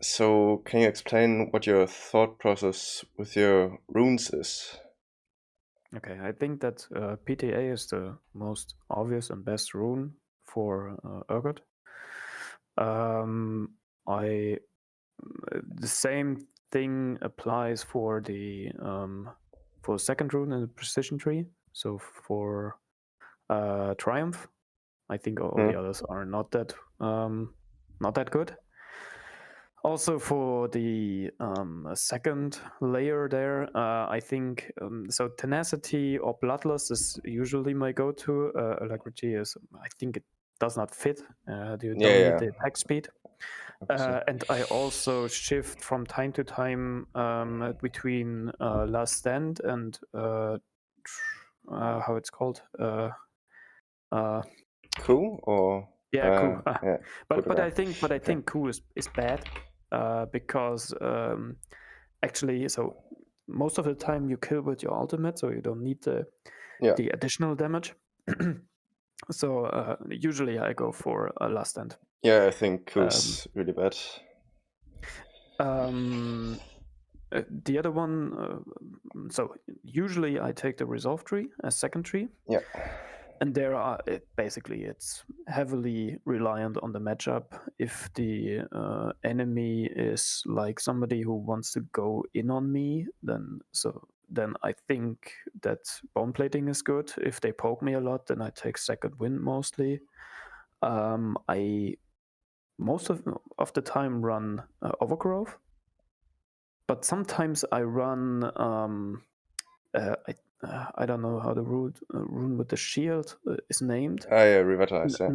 So can you explain what your thought process with your runes is? Okay, I think that PTA is the most obvious and best rune for Urgot. Um, I the same thing applies for second rune in the precision tree. So for Triumph, I think all the Hmm? others are not that good. Also for the second layer there, I think so. Tenacity or Bloodlust is usually my go-to. Alacrity is, I think it does not fit. You Yeah, don't need yeah, the attack speed. obviously. And I also shift from time to time between Last Stand and how it's called. Uh, Cool or yeah, Coup. yeah, But good guy. I Okay. think Coup is bad because actually, so most of the time you kill with your ultimate, so you don't need Yeah, the additional damage. So usually I go for a Last Stand. yeah. I think Um, cool's really bad. um, the other one, so usually I take the Resolve tree as second tree, Yeah. and basically it's heavily reliant on the matchup. If the enemy is like somebody who wants to go in on me, then I think that bone plating is good. If they poke me a lot, then I take second wind mostly. I most of the time run overgrowth, but sometimes I run I don't know how the rune with the shield is named. Ah, yeah, revitalize. Yeah.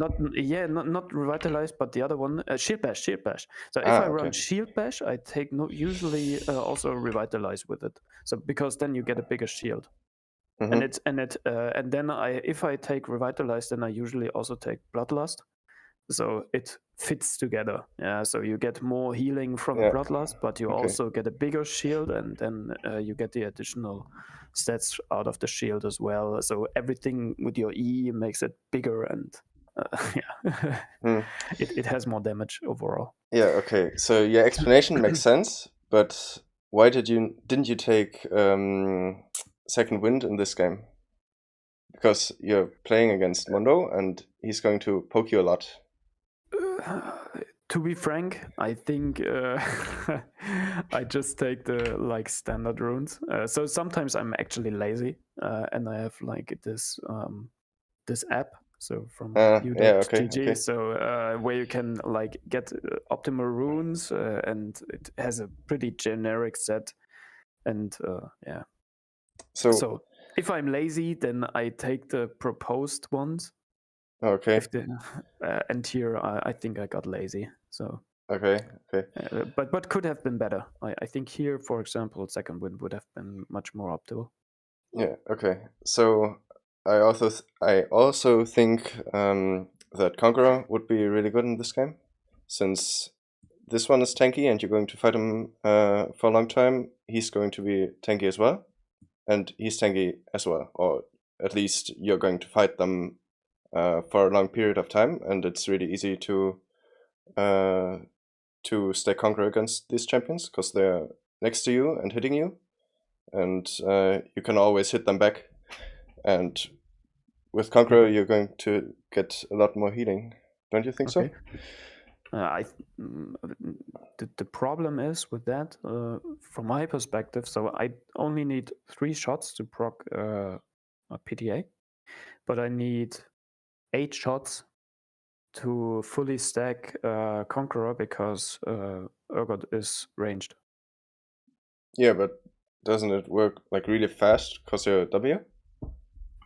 Not revitalized, but the other one, shield bash, shield bash. So if I Ah, run okay. shield bash, I take no usually also revitalize with it. So because then you get a bigger shield, Mm-hmm. and then if I take revitalize, then I usually also take bloodlust. So it fits together. Yeah. So you get more healing from the Yeah. bloodlust, but you Okay. also get a bigger shield, and then you get the additional stats out of the shield as well. So everything with your E makes it bigger, and yeah, Hmm. it has more damage overall. Yeah. Okay. So your explanation makes sense, but why didn't you take second wind in this game? Because you're playing against Mondo, and he's going to poke you a lot. To be frank, I think I just take the like standard runes. So sometimes I'm actually lazy, and I have like this app, so from Yeah. Okay. u.gg, Okay. so where you can like get optimal runes, and it has a pretty generic set. And yeah, So so if I'm lazy, then I take the proposed ones. okay. If the and here I think I got lazy. So Okay. Okay. but could have been better. I think here, for example, second wind would have been much more optimal. Yeah. Okay. So I also think that Conqueror would be really good in this game, since this one is tanky and you're going to fight him for a long time. He's going to be tanky as well, and he's tanky as well, or at least you're going to fight them for a long period of time, and it's really easy uh, to stay Conqueror against these champions because they're next to you and hitting you, and you can always hit them back. And with Conqueror, Okay. you're going to get a lot more healing. Don't you think so? Okay. I mm, the problem is with that, from my perspective. So I only need 3 shots to proc a PTA, but I need 8 shots to fully stack Conqueror because Urgot is ranged. Yeah, but doesn't it work like really fast because you're W?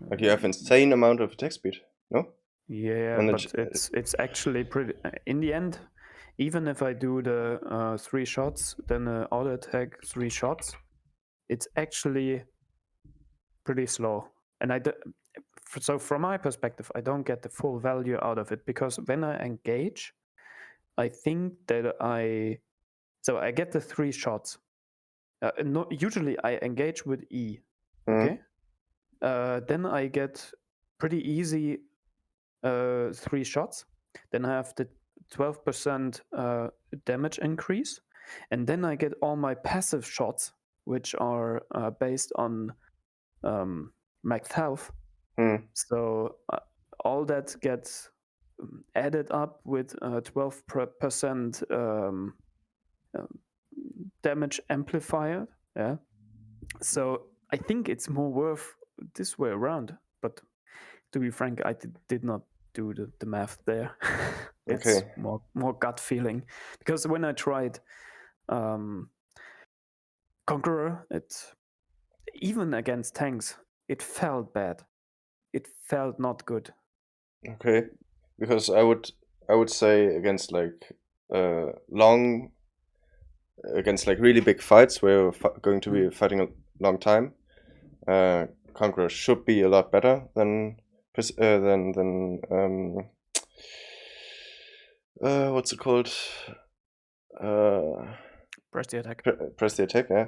Like you have Uh, insane amount of attack speed, no? Yeah, And but it's actually pretty. In the end, even if I do the 3 shots, then auto attack 3 shots, it's actually pretty slow. And so from my perspective, I don't get the full value out of it because when I engage, I think that I get the 3 shots. No, usually I engage with E. mm, Okay, then I get pretty easy 3 shots. Then I have the 12% damage increase, and then I get all my passive shots, which are based on max health. So all that gets added up with 12% damage amplifier. Yeah. So I think it's more worth this way around. But to be frank, I did not do the math there. It's Okay. more gut feeling, because when I tried Conqueror, it even against tanks, it felt bad. It felt not good. Okay. Because I would say against like long against like really big fights where you're going to be fighting a long time, Conqueror should be a lot better than what's it called? Press the attack. Press the attack, yeah.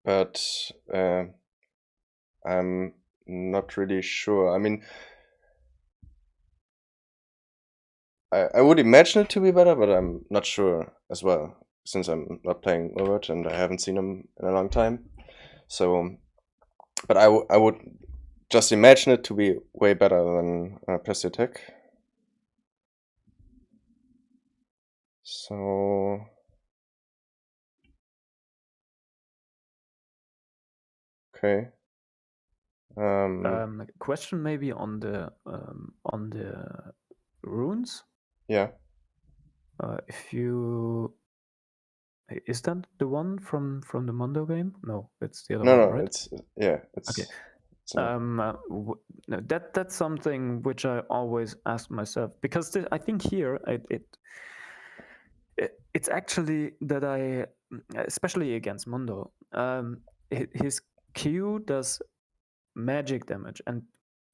But I'm not really sure. I mean, I would imagine it to be better, but I'm not sure as well, since I'm not playing Urgot and I haven't seen him in a long time. So, but I would just imagine it to be way better than Press the Attack. So, okay. Question maybe on the runes. Yeah. If you is that the one from the Mondo game? No, it's the other one, No, right? it's Okay. it's not. No, that's something which I always ask myself, because I think here it's actually that I, especially against Mondo, his Q does magic damage, and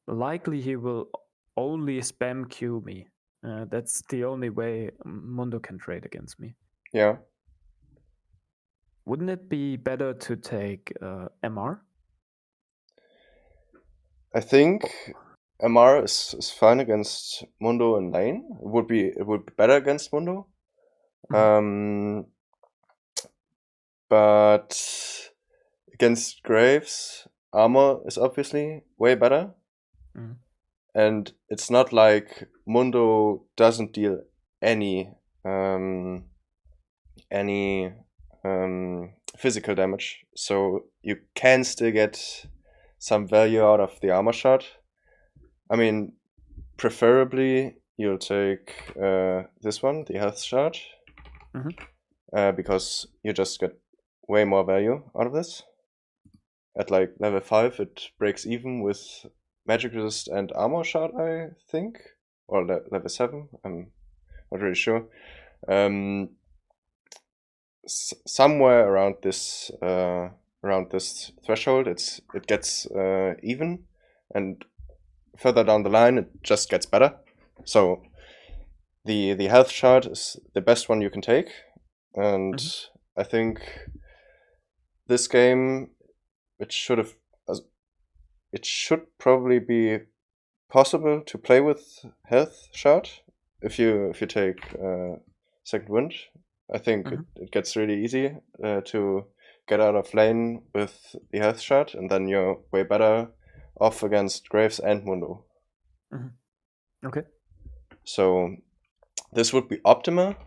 likely he will only spam Q me. That's the only way Mondo can trade against me. Yeah. Wouldn't it be better to take MR? I think MR is fine against Mundo and lane. It would be better against Mundo. But against Graves, armor is obviously way better. And it's not like Mundo doesn't deal any physical damage, so you can still get some value out of the armor shot. I mean, preferably you'll take this one, the health shot, because you just get way more value out of this. At like level 5, it breaks even with magic resist and armor shot, I think, or level 7. I'm not really sure. Somewhere around this threshold, it gets even, and further down the line, it just gets better. So the health shard is the best one you can take, and I think this game it should probably be possible to play with health shard if you take second wind. I think it gets really easy to get out of lane with the health shard, and then you're way better off against Graves and Mundo. Okay. So this would be optimal.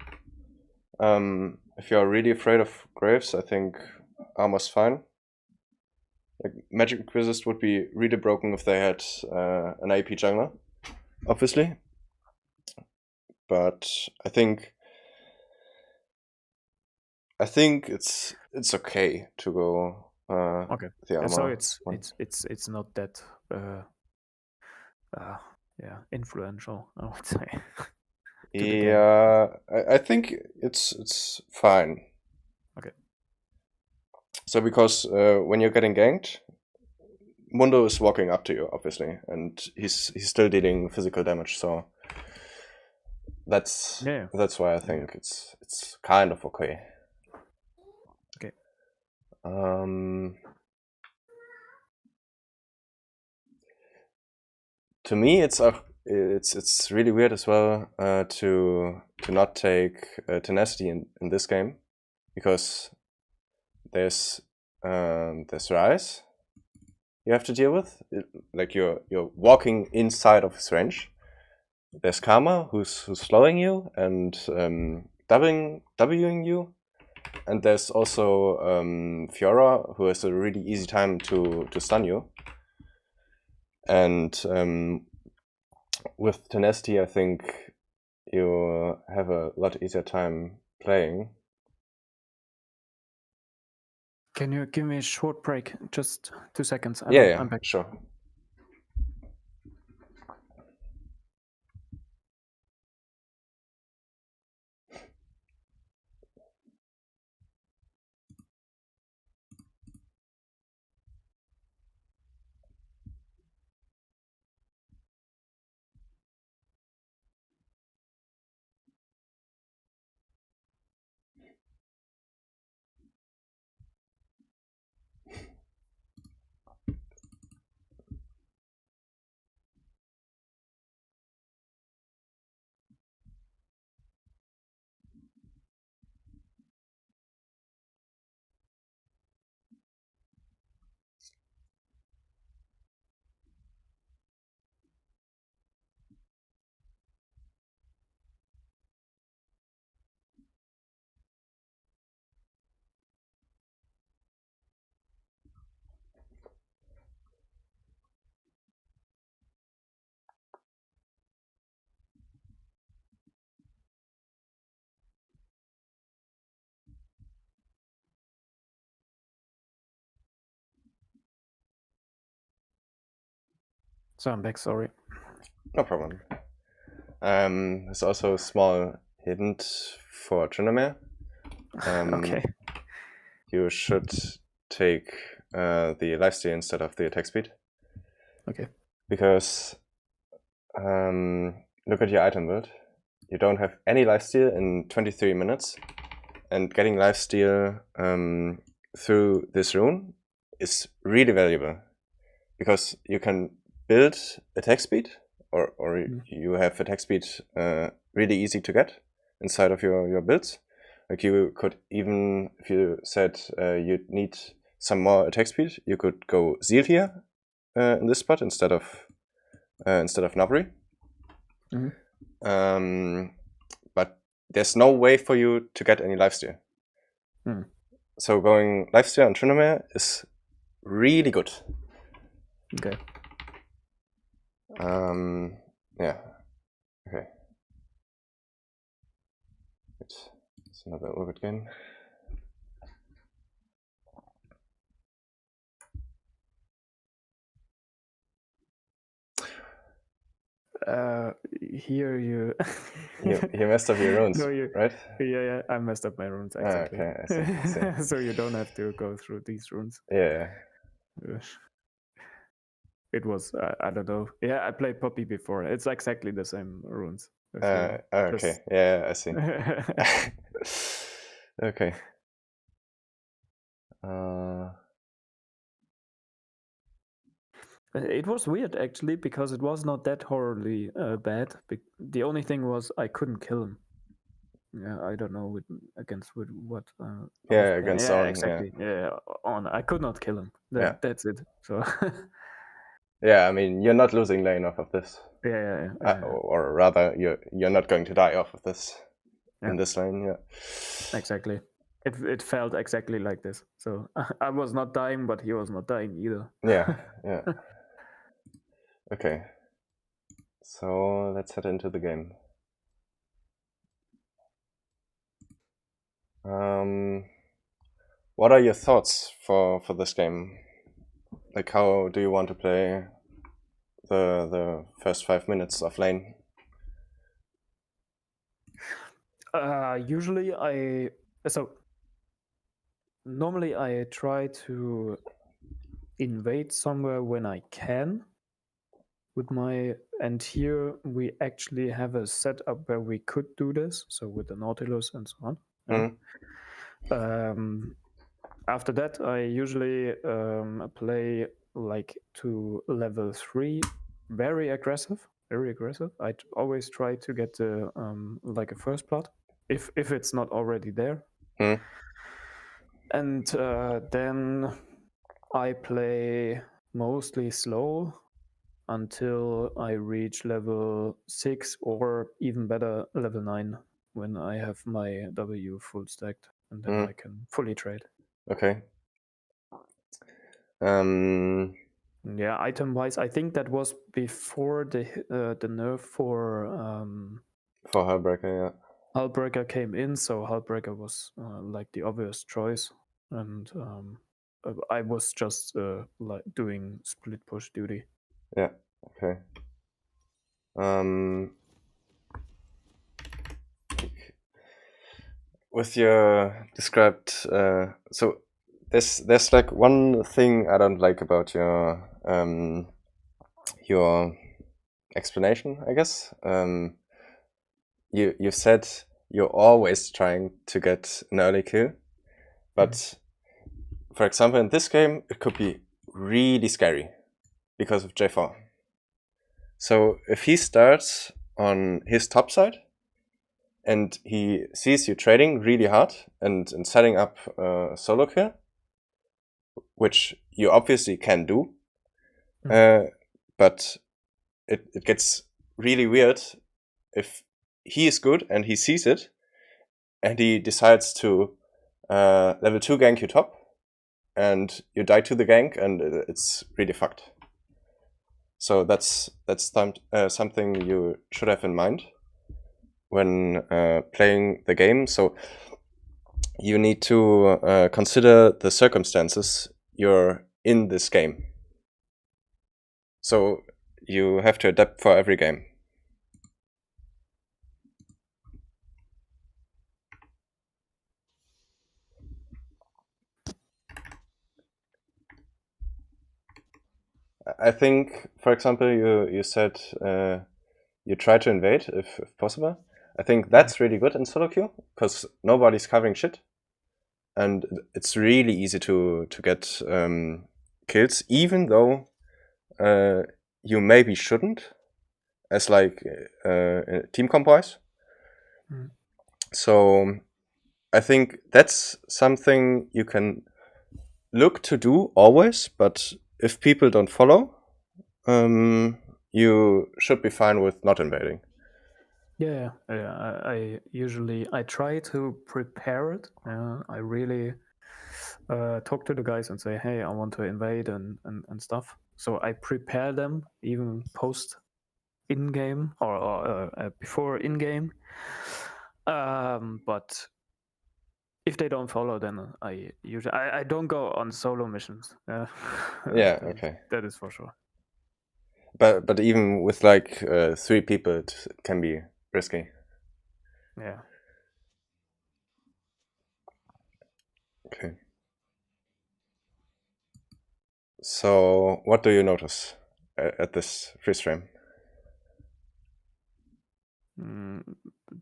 If you're really afraid of Graves, I think armor's fine. Like magic resist would be really broken if they had an AP jungler, obviously. But I think it's okay to go Okay. the armor. So it's not that influential, I would say. Yeah, I think it's fine. Okay. So because when you're getting ganked, Mundo is walking up to you, obviously, and he's still dealing physical damage. So that's why I think it's kind of okay. Okay. To me, it's it's really weird as well to not take tenacity in this game, because there's rise you have to deal with. Like you're walking inside of his range. There's Karma who's slowing you and Wing you, and there's also Fiora who has a really easy time to stun you. And with tenacity, I think you have a lot easier time playing. Can you give me a short break? Just 2 seconds. I'm back. Sure. So I'm back. Sorry. No problem. There's also a small hint for Tryndamere. Okay. You should take the lifesteal instead of the attack speed. Okay. Because look at your item build. You don't have any lifesteal in 23 minutes, and getting lifesteal through this rune is really valuable, because you can build attack speed, or you have attack speed really easy to get inside of your builds. Like you could even, if you said you need some more attack speed, you could go Zeal here in this spot instead of Nabri. But there's no way for you to get any lifesteal. So going lifesteal on Tryndamere is really good. Okay. Yeah. Okay. It's another Urgot game. Here you you messed up your runes, no, right? Yeah, I messed up my runes exactly. Okay, I see. So you don't have to go through these runes. Yeah. It was I don't know. Yeah, I played Poppy before. It's exactly the same runes. Okay. Yeah, I see. Okay. It was weird actually, because it was not that horribly bad. The only thing was I couldn't kill him. Yeah, I don't know against what. Yeah, against yeah, on. exactly. Yeah, on. I could not kill him. That's it. So. Yeah, I mean, you're not losing lane off of this. Yeah. Or rather, you're not going to die off of this in this lane. Yeah. Exactly. It felt exactly like this. So I was not dying, but he was not dying either. Yeah. Okay. So let's head into the game. What are your thoughts for this game? Like, how do you want to play the first 5 minutes of lane? Usually normally I try to invade somewhere when I can with and here we actually have a setup where we could do this, so with the Nautilus and so on. After that, I usually play like to level 3, very aggressive, very aggressive. I always try to get the like a first plot if it's not already there. And then I play mostly slow until I reach level 6 or even better level 9 when I have my W full stacked, and then I can fully trade. Okay. Yeah, item wise, I think that was before the nerf for Hullbreaker, yeah. Hullbreaker came in, so Hullbreaker was like the obvious choice, and I was just like doing split push duty. Yeah. Okay. With your described, so there's like one thing I don't like about your explanation, I guess. You said you're always trying to get an early kill, but for example, in this game, it could be really scary because of J4. So if he starts on his top side and he sees you trading really hard and setting up a solo kill, which you obviously can do, but it gets really weird if he is good and he sees it and he decides to level 2 gank you top and you die to the gank and it's really fucked. So that's something you should have in mind when playing the game. So you need to consider the circumstances you're in this game. So you have to adapt for every game. I think, for example, you said you try to invade if possible. I think that's really good in solo queue because nobody's covering shit, and it's really easy to get kills, even though you maybe shouldn't, as like team comp wise. So I think that's something you can look to do always, but if people don't follow, you should be fine with not invading. Yeah. I usually try to prepare it. I really talk to the guys and say, hey, I want to invade and stuff. So I prepare them even post in game or before in game. But if they don't follow, then I usually I don't go on solo missions. Yeah, okay. That is for sure. But even with like 3 people, it can be risky. Yeah. Okay. So what do you notice at this freeze frame?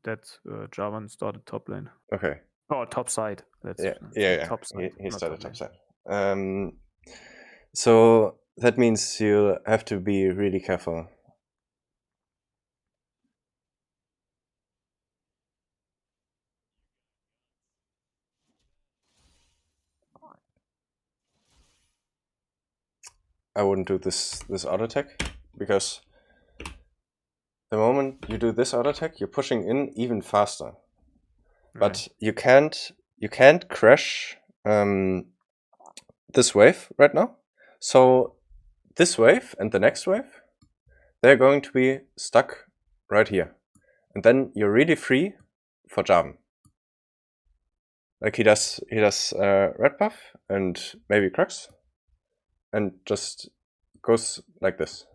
That Javan started top lane. Okay. Oh, top side. That's yeah. top side. He started top side. So that means you have to be really careful. I wouldn't do this auto attack because the moment you do this auto attack, you're pushing in even faster. But you can't crash this wave right now. So this wave and the next wave, they're going to be stuck right here. And then you're really free for Jarvan. Like he does red buff and maybe crux and just goes like this.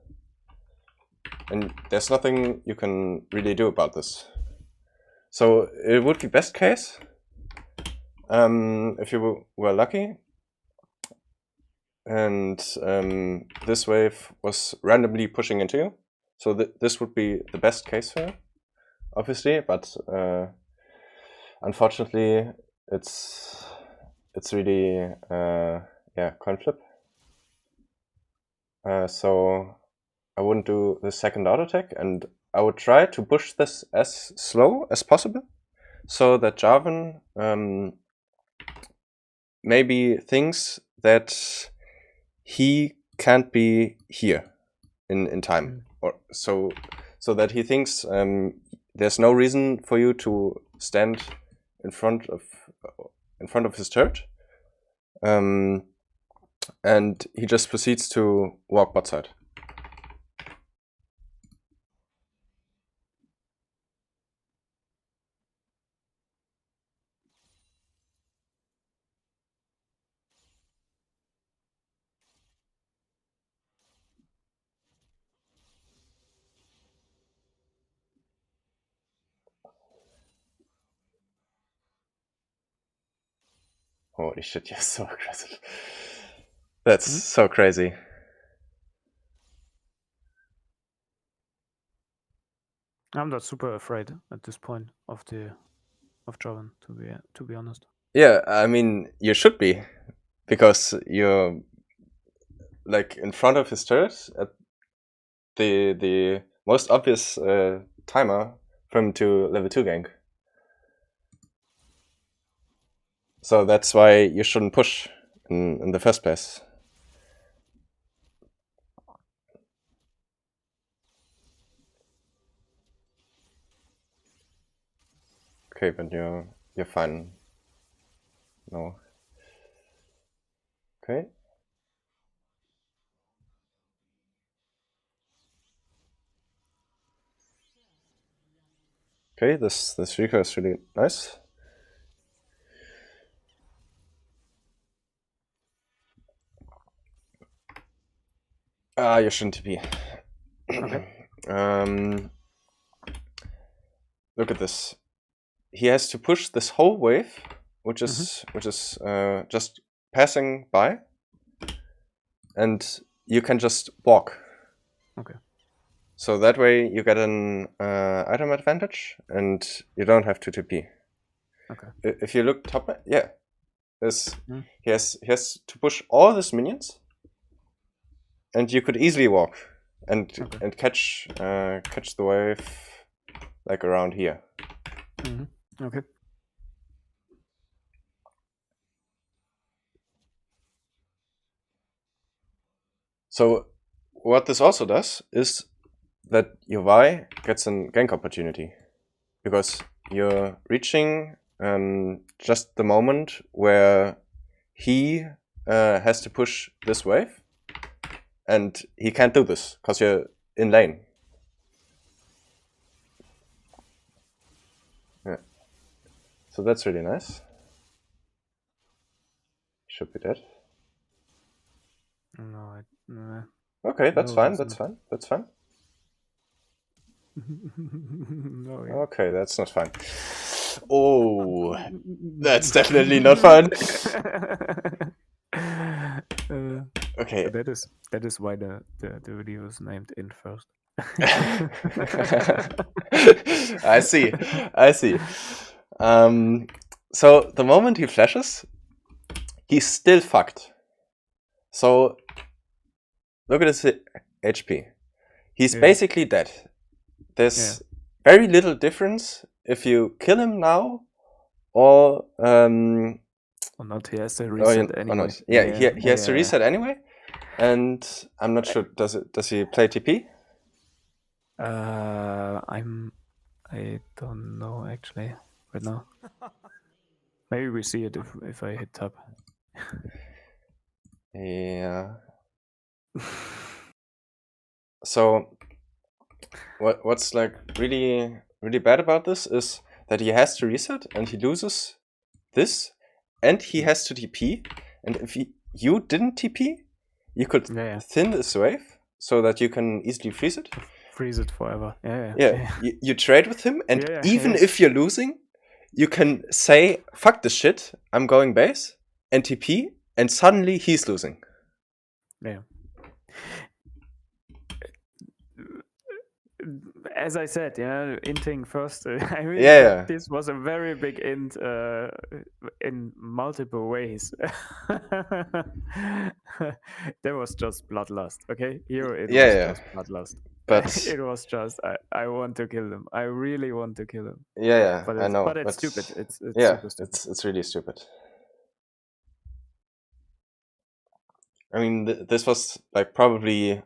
And there's nothing you can really do about this. So it would be best case if you were lucky and this wave was randomly pushing into you. So this would be the best case for you, obviously, but unfortunately it's really coin flip. So I wouldn't do the second auto attack, and I would try to push this as slow as possible, so that Jarvan maybe thinks that he can't be here in time, or so that he thinks there's no reason for you to stand in front of his turret, and he just proceeds to walk bot side. Holy shit, you're so aggressive. That's so crazy. I'm not super afraid at this point of Jarvan, to be honest. Yeah, I mean, you should be, because you're like in front of his turret at the most obvious timer for him to level 2 gank. So that's why you shouldn't push in the first place. Okay, but you're fine. No. Okay. Okay, this Rika is really nice. You shouldn't be. Okay. Look at this. He has to push this whole wave, which is just passing by, and you can just walk. Okay. So that way you get an item advantage, and you don't have to TP. Okay. If you look top, yeah, he has to push all these minions, and you could easily walk and catch the wave like around here. Okay. So what this also does is that your Y gets a gank opportunity, because you're reaching just the moment where he has to push this wave, and he can't do this because you're in lane. Yeah. So that's really nice. Should be dead. No. Okay, that's fine. That's fine. That's fine. No. Yeah. Okay, that's not fine. Oh, that's definitely not fun. Okay. That is why the video was named in first. I see. So the moment he flashes, he's still fucked. So look at his HP. He's basically dead. There's very little difference if you kill him now or or not. He has to reset anyway. Or not. Yeah, he has to reset anyway. And I'm not sure. Does he play TP? I don't know actually right now. Maybe we see it if I hit tab. Yeah. So what's like really bad about this is that he has to reset and he loses this, and he has to TP. And if you didn't TP, you could thin this wave so that you can easily freeze it. Freeze it forever. Yeah. You trade with him, and even if you're losing, you can say, fuck this shit, I'm going base, and TP, and suddenly he's losing. Yeah. as I said, inting first. I mean, Yeah. this was a very big int in multiple ways. There was just bloodlust. Okay, here it was Yeah. just bloodlust. But It was just I want to kill him. I really want to kill him. yeah, But I it's know. But stupid. It's yeah, super stupid. it's really stupid. I mean, this was like probably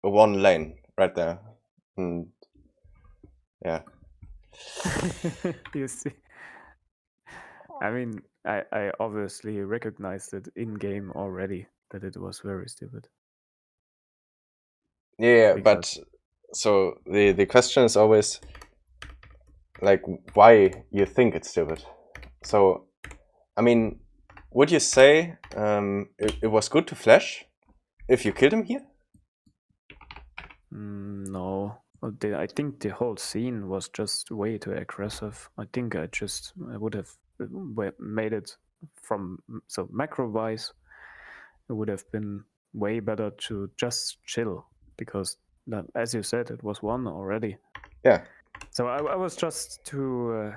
a one lane right there, and yeah. You see, I mean, I obviously recognized it in game already that it was very stupid. Yeah, Because- but so the question is always like why you think it's stupid. So, I mean, would you say it was good to flash if you killed him here? No, I think the whole scene was just way too aggressive. I think I would have made it from macro wise. It would have been way better to just chill because, as you said, it was one already. Yeah. So I was just too.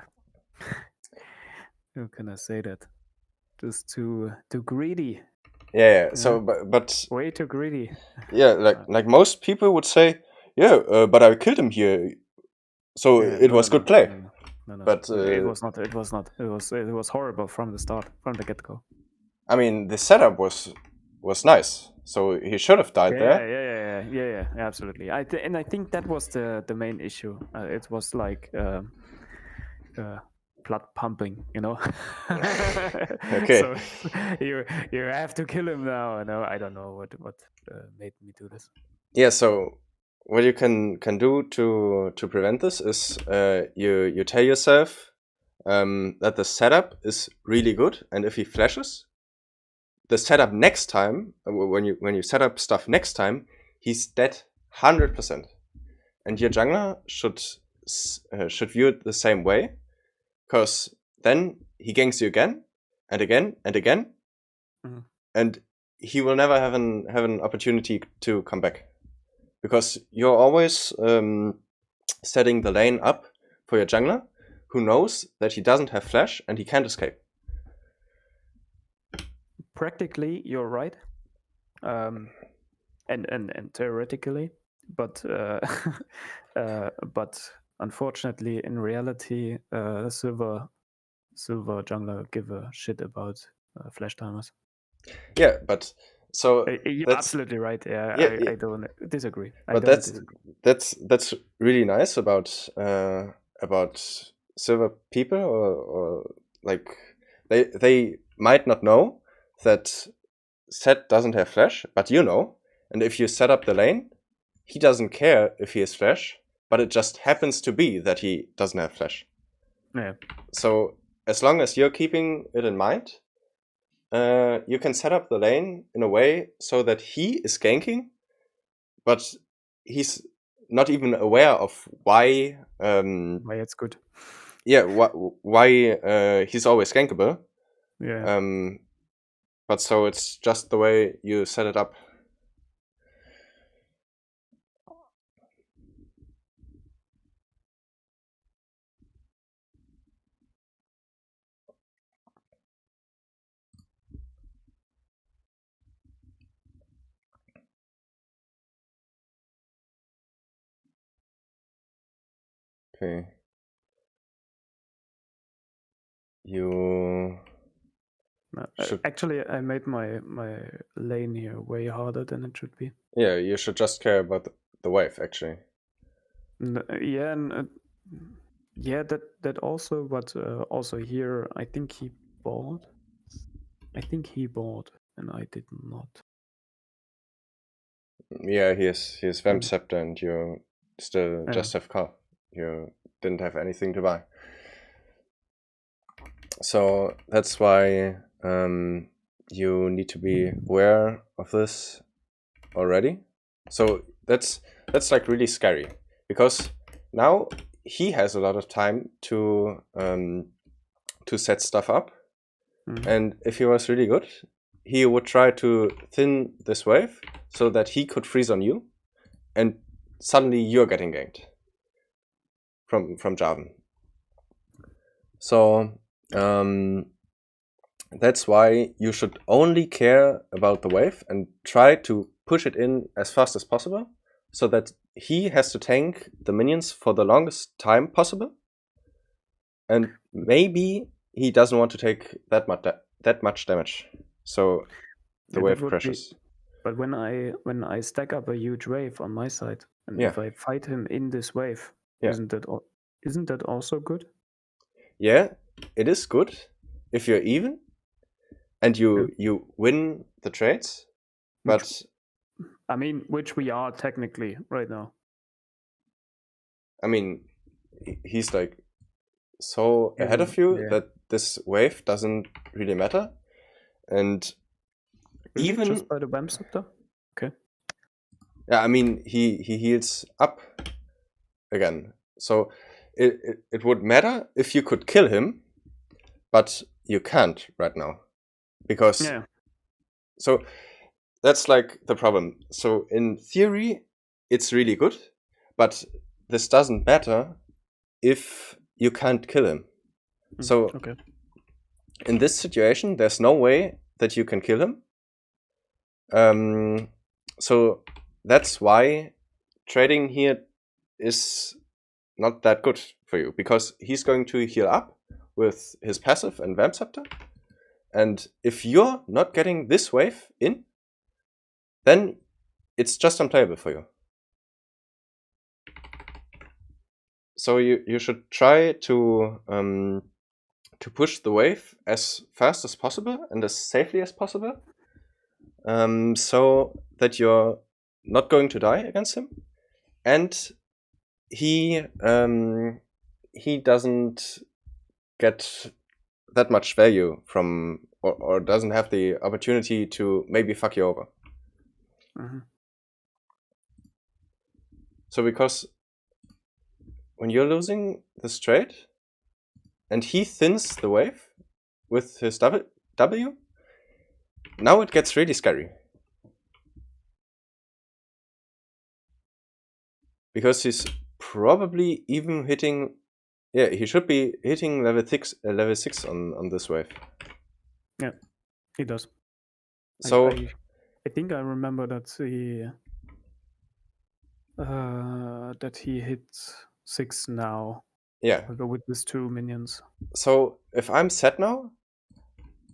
How can I say that? Just too greedy. Yeah. So, but way too greedy. yeah, like most people would say, yeah, but I killed him here, so it was good play. No. But it was not. It was not. It was horrible from the start, from the get go. I mean, the setup was nice, so he should have died there. Yeah, absolutely. I think that was the main issue. It was like blood pumping, Okay. So you have to kill him now. No, I don't know what made me do this. Yeah. So what you can do to prevent this is you tell yourself that the setup is really good, and if he flashes, the setup next time when you set up stuff next time, he's dead 100%, and your jungler should view it the same way, because then he ganks you again and again and again, and he will never have an opportunity to come back, because you're always setting the lane up for your jungler, who knows that he doesn't have flash and he can't escape. Practically, you're right, and theoretically, but but unfortunately, in reality, silver jungler give a shit about flash timers. Yeah, but so you're absolutely right. Yeah, I don't disagree. But that's really nice about silver people, or like they might not know that Set doesn't have flash, but you know, and if you set up the lane, he doesn't care if he has flash, but it just happens to be that he doesn't have flash. Yeah. So as long as you're keeping it in mind, you can set up the lane in a way so that he is ganking, but he's not even aware of why it's good. Yeah, why he's always gankable. Yeah. But so it's just the way you set it up. Okay. You actually, I made my lane here way harder than it should be. Yeah, you should just care about the wave, actually. Yeah, and yeah, that also, but also here, I think he bought. I think he bought, and I did not. Yeah, he has Vamp Scepter, and you still just have car. You didn't have anything to buy. So that's why you need to be aware of this already. So that's like really scary, because now he has a lot of time to set stuff up, and if he was really good, he would try to thin this wave so that he could freeze on you, and suddenly you're getting ganked. from Javan. So that's why you should only care about the wave and try to push it in as fast as possible, so that he has to tank the minions for the longest time possible, and maybe he doesn't want to take that much damage, so the wave crashes. But when I stack up a huge wave on my side, and if I fight him in this wave, isn't that also good? Yeah, it is good if you're even and you win the trades, but I mean, which we are technically right now. I mean, he's like so ahead of you that this wave doesn't really matter, and really? Even just by the Wham Scepter? Okay. Yeah, I mean he heals up again, so it would matter if you could kill him, but you can't right now because so that's like the problem. So in theory it's really good, but this doesn't matter if you can't kill him. So in this situation there's no way that you can kill him. So that's why trading here is not that good for you, because he's going to heal up with his passive and Wham Scepter, and if you're not getting this wave in, then it's just unplayable for you. So you should try to push the wave as fast as possible and as safely as possible, so that you're not going to die against him, and he doesn't get that much value from, or doesn't have the opportunity to maybe fuck you over. So because when you're losing this trade and he thins the wave with his W, now it gets really scary. Because he's probably even hitting, he should be hitting level 6 on this wave. Yeah, he does. So I think I remember that he hits 6 now. Yeah. With these 2 minions. So if I'm set now,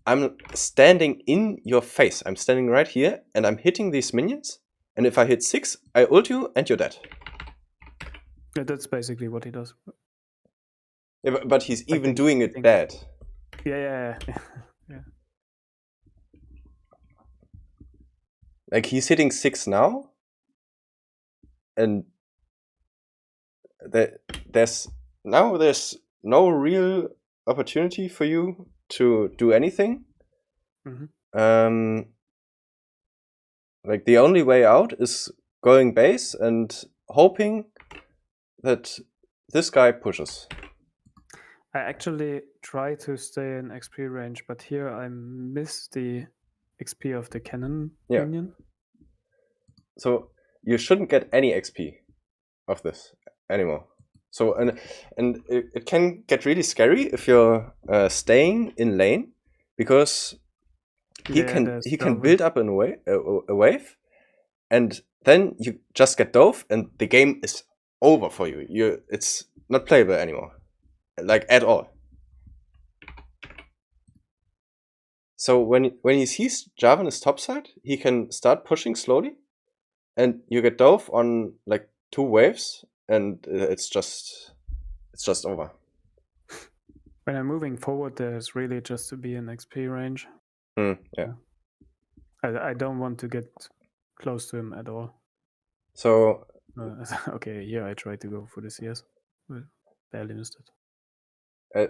I'm standing in your face. I'm standing right here and I'm hitting these minions. And if I hit 6, I ult you and you're dead. Yeah, that's basically what he does. Yeah, but he's even doing it bad. Yeah. Like he's hitting 6 now, and there's no real opportunity for you to do anything. Like the only way out is going base and hoping that this guy pushes. I actually try to stay in XP range, but here I miss the XP of the cannon minion. So you shouldn't get any XP of this anymore. So and it can get really scary if you're staying in lane, because he can build up a wave, and then you just get dove and the game is over for you. It's not playable anymore, like at all. So when he sees Javan is topside, he can start pushing slowly, and you get dove on like 2 waves, and it's just over. When I'm moving forward, there's really just to be in XP range. Yeah. I don't want to get close to him at all. So okay, yeah, I tried to go for the CS, but barely missed it.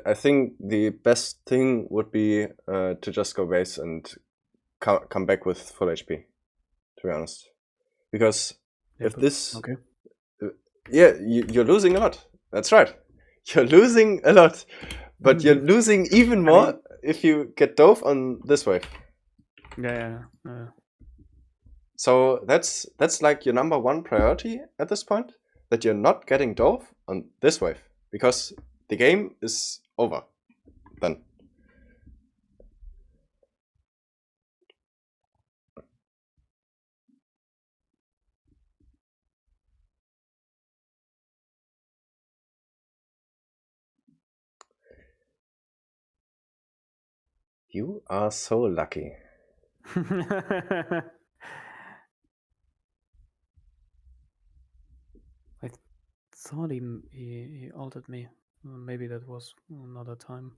I think the best thing would be to just go base and come back with full HP, to be honest. Because if this... you're losing a lot. That's right. You're losing a lot. But you're losing even more if you get dove on this wave. Yeah. So that's like your number 1 priority at this point, that you're not getting dove on this wave. because the game is over then. You are so lucky. I thought he altered me. Maybe that was another time.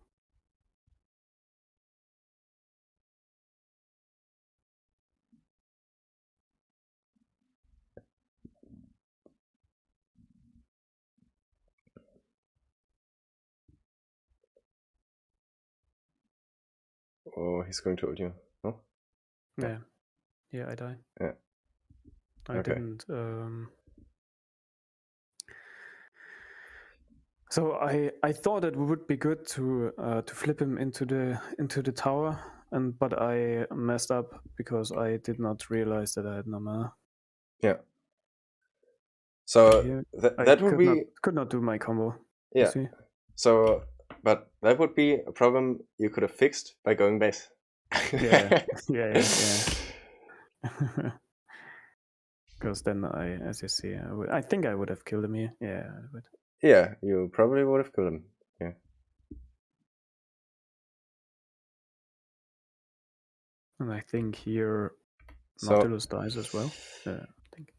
Oh, he's going to ult you. No? Yeah. Yeah, I die. Yeah. I Okay. didn't. So I thought it would be good to flip him into the tower, but I messed up because I did not realize that I had no mana. Yeah. So Here, that would be could not do my combo. yeah. You see? So, but that would be a problem you could have fixed by going base. Yeah. Because then as you see, I think I would have killed him here. Yeah, I would. Yeah, you probably would have killed him. Yeah. And I think here So, Nautilus dies as well. I think.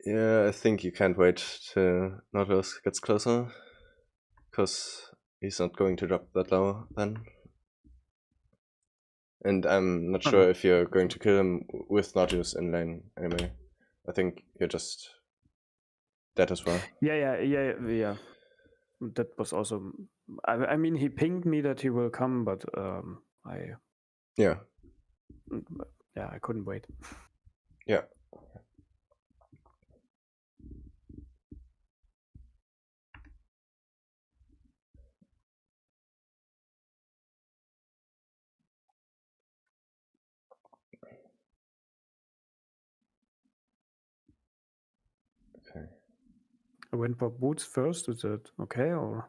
Yeah, I think you can't wait till Nautilus gets closer, because he's not going to drop that low then. And I'm not sure if you're going to kill him with Nautilus in lane anyway. I think you're just dead as well. Yeah. That was also. I mean, he pinged me that he will come, but Yeah. Yeah, I couldn't wait. Yeah. Okay. I went for boots first. Is that okay or?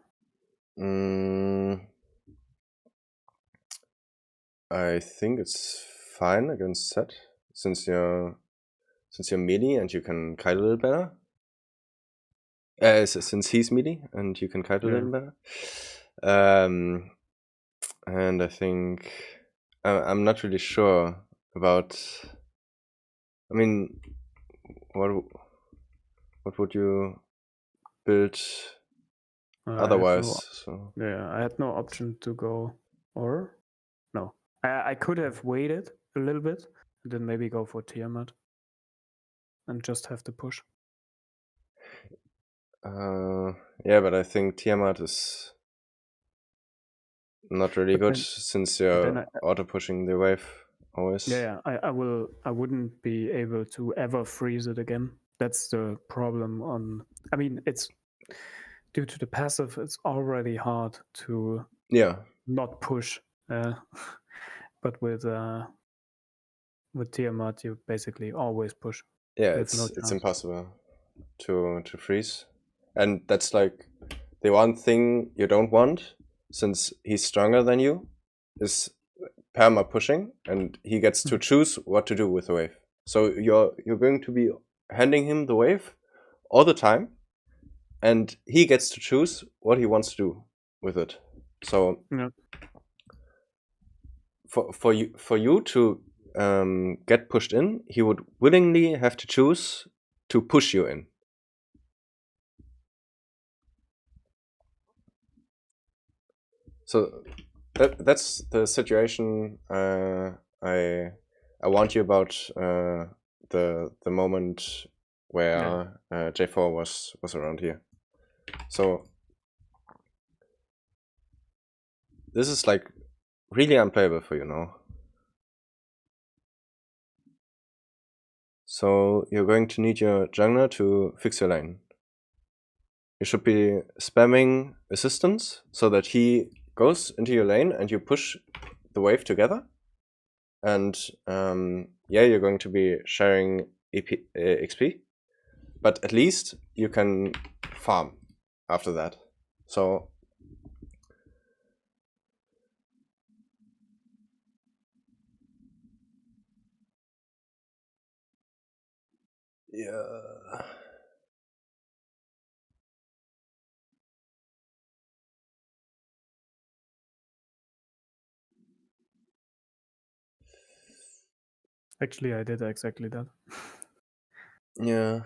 I think it's fine against Set, since you're melee and you can kite a little better. Since he's melee and you can kite a little better. And I think I'm not really sure about. I mean, what would you build otherwise? I had no option to go, or no. I could have waited a little bit and then maybe go for Tiamat and just have to push. Yeah, but I think Tiamat is not really good, since you're auto pushing the wave always. Yeah, I wouldn't be able to ever freeze it again. That's the problem. I mean, it's due to the passive. It's already hard to not push. But with Tiamat, you basically always push. Yeah, it's impossible to freeze, and that's like the one thing you don't want, since he's stronger than you, is perma pushing, and he gets to choose what to do with the wave. So you're going to be handing him the wave all the time, and he gets to choose what he wants to do with it. So for you to get pushed in, he would willingly have to choose to push you in. So that's the situation I warned you about the moment where J4 was around here. So this is like really unplayable for you now. So you're going to need your jungler to fix your lane. You should be spamming assistance so that he goes into your lane and you push the wave together. And yeah, you're going to be sharing XP, but at least you can farm after that. So yeah. Actually, I did exactly that. Yeah.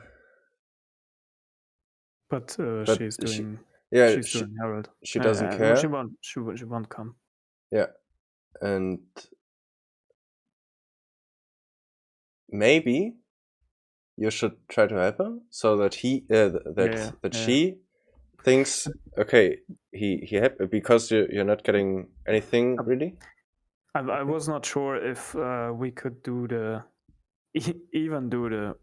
But But she's doing doing Herald. She doesn't care. She won't come. Yeah. And maybe you should try to help her so that she thinks, okay, he because you're not getting anything really. I was not sure if we could do the even do the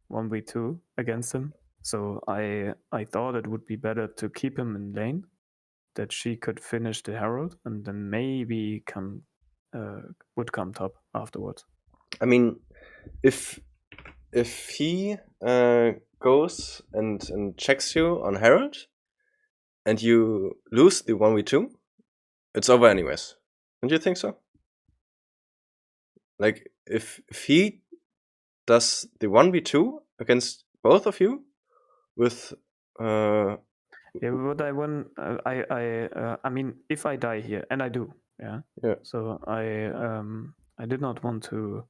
1v2 against him. So I thought it would be better to keep him in lane, that she could finish the Herald and then maybe would come top afterwards. I mean, if he goes and checks you on Herald and you lose the 1v2, it's over anyways. Don't you think so? Like if he does the 1v2 against both of you with Yeah, but I mean, if I die here, and I do, yeah. So I did not want to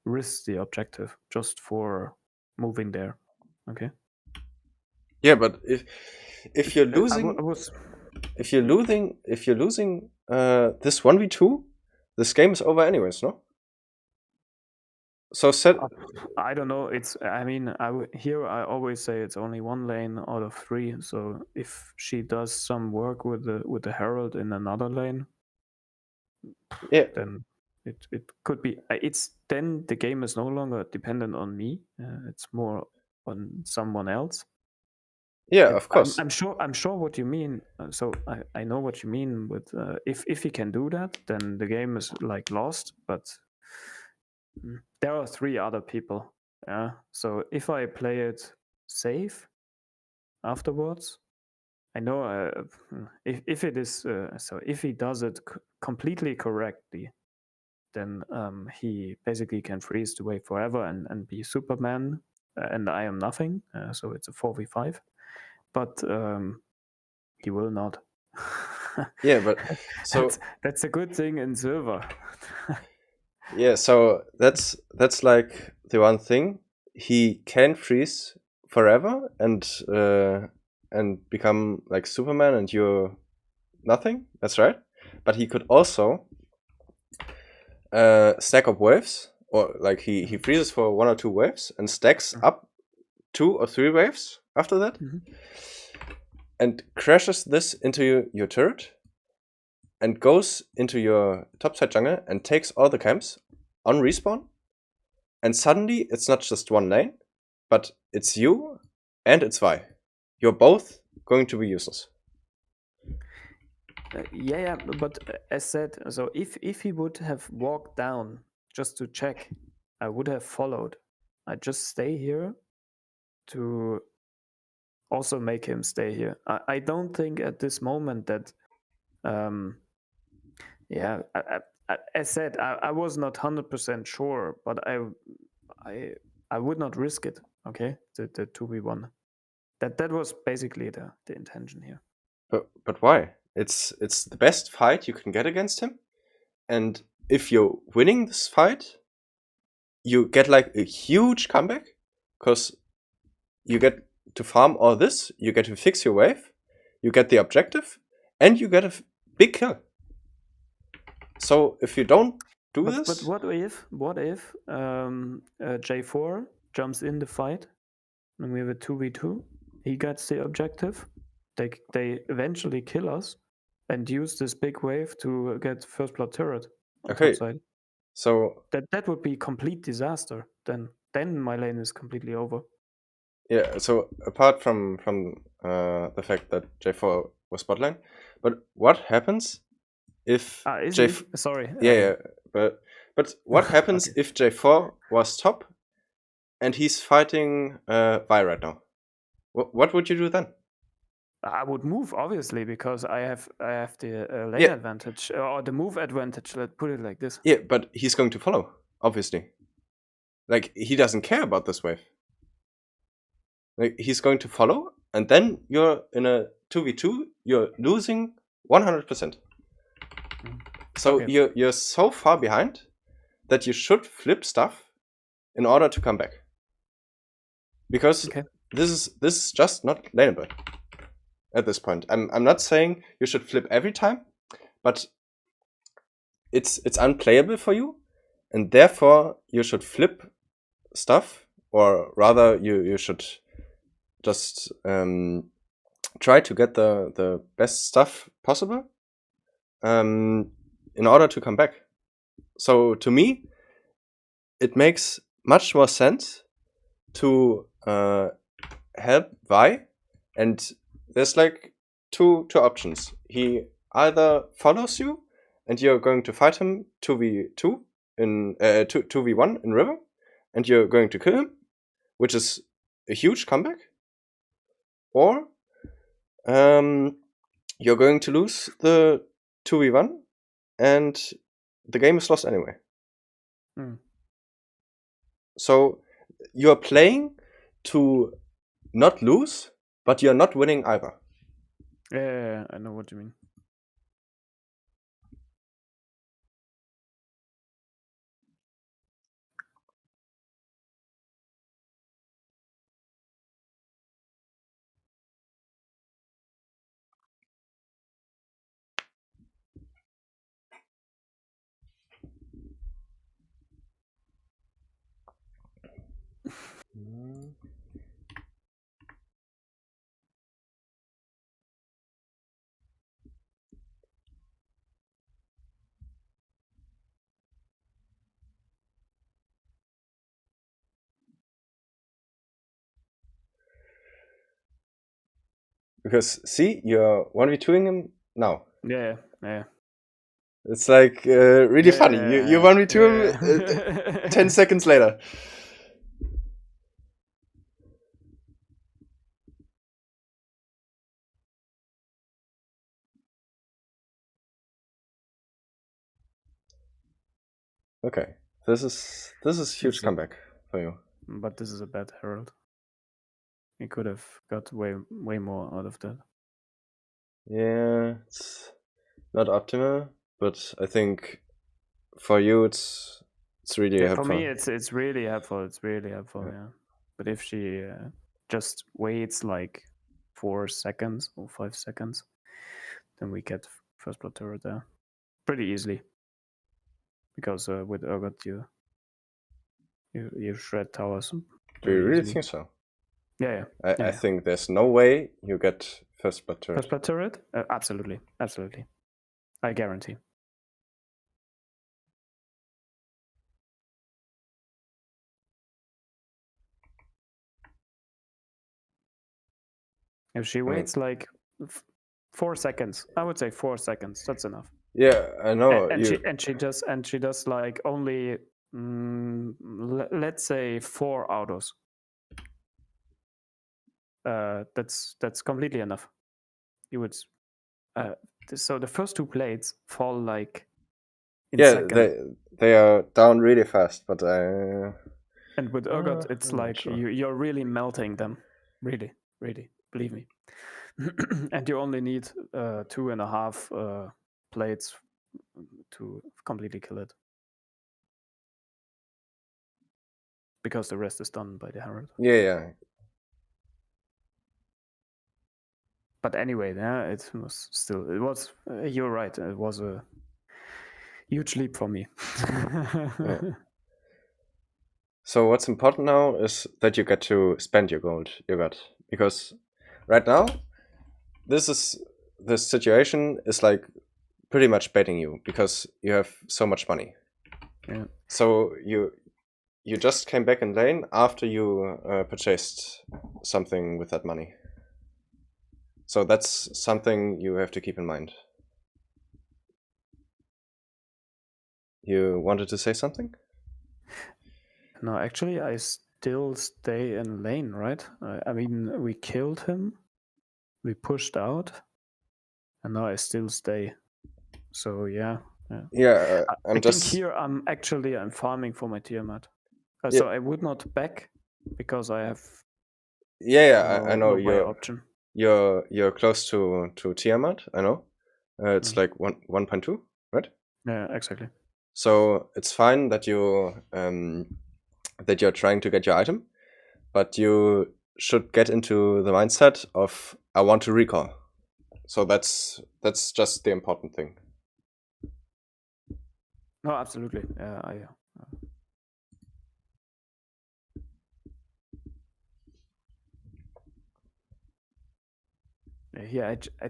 risk the objective just for moving there. Okay. Yeah, but if you're losing, I was if you're losing this 1v2, this game is over anyways, no? So I don't know. I mean, here I always say it's only one lane out of 3. So if she does some work with the Herald in another lane, yeah, then it could be. It's then the game is no longer dependent on me. It's more on someone else. yeah, of course. I'm sure what you mean. So I know what you mean with if he can do that, then the game is like lost. But there are 3 other people. Yeah. So if I play it safe afterwards, I know if it is so if he does it completely correctly, then he basically can freeze the wave forever and be Superman, and I am nothing. So it's a 4v5. But he will not. Yeah, but so that's a good thing in silver. yeah, so that's like the one thing. He can freeze forever and become like Superman, and you're nothing. That's right. But he could also stack up waves, or like he freezes for 1 or 2 waves and stacks up 2 or 3 waves after that, and crashes this into your turret, and goes into your topside jungle and takes all the camps on respawn, and suddenly it's not just one lane, but it's you and it's Vi. You're both going to be useless. Yeah, but as said, so if he would have walked down just to check, I would have followed. I just stay here to also make him stay here. I don't think at this moment that, yeah, as said, I was not 100% sure, but I would not risk it. Okay, the 2v1. That was basically the intention here. But why? It's the best fight you can get against him, and if you're winning this fight, you get like a huge comeback, because you get to farm all this, you get to fix your wave, you get the objective, and you get a big kill. So if you don't do this, but what if J4 jumps in the fight and we have a 2v2? He gets the objective. They eventually kill us and use this big wave to get first blood turret on top side. So that would be complete disaster. Then my lane is completely over. Yeah. So apart from the fact that J4 was bot lane, but what happens if Sorry. Yeah, but what happens if J4 was top and he's fighting Vi right now? What would you do then? I would move obviously because I have the lane advantage or the move advantage. Let's put it like this. Yeah, but he's going to follow, obviously. Like, he doesn't care about this wave. Like, he's going to follow, and then you're in a 2v2. You're losing 100%. So Okay. you're so far behind that you should flip stuff in order to come back. Because this is just not laneable at this point. I'm not saying you should flip every time, but it's unplayable for you, and therefore you should flip stuff, or rather you should just try to get the best stuff possible in order to come back. So to me, it makes much more sense to help Vi, and there's like two options. He either follows you and you're going to fight him 2v2 in 2v1 in river, and you're going to kill him, which is a huge comeback, or you're going to lose the 2v1 and the game is lost anyway. So you're playing to not lose, but you're not winning either. Yeah, I know what you mean. Because see, you're 1v2ing him now. Yeah. It's like really funny. You 1v2 him 10 seconds later. Okay, this is huge comeback for you. But this is a bad Herald. He could have got way more out of that. Yeah, it's not optimal, but I think for you it's really helpful. For me, it's really helpful. It's really helpful. Yeah. But if she just waits like 4 seconds or 5 seconds, then we get first blood turret there pretty easily. Because with Urgot, you shred towers. Do you really think so? Yeah. I think there's no way you get first blood turret. First blood turret? Absolutely. I guarantee. If she waits like 4 seconds, I would say 4 seconds. That's enough. Yeah, I know. And she does like only let's say 4 autos. That's completely enough. You would so the first 2 plates fall like in seconds. They are down really fast, but and with Urgot, it's like you're really melting them, really, believe me. And you only need 2.5 plates to completely kill it, because the rest is done by the Herald. Yeah. But anyway, it was. You're right. It was a huge leap for me. Yeah. So what's important now is that you get to spend your gold you got, because right now this situation is like pretty much baiting you because you have so much money. Yeah. So you just came back in lane after you purchased something with that money. So that's something you have to keep in mind. You wanted to say something? No, actually, I still stay in lane, right? I mean, we killed him. we pushed out, and now I still stay. So yeah. Yeah, I think here I'm farming for my Tiamat. So I would not back because I have I know no way option. You're close to Tiamat. I know. It's like 1.2, right? Yeah, exactly. So it's fine that you're trying to get your item, but you should get into the mindset of I want to recall. So that's just the important thing. No, absolutely. I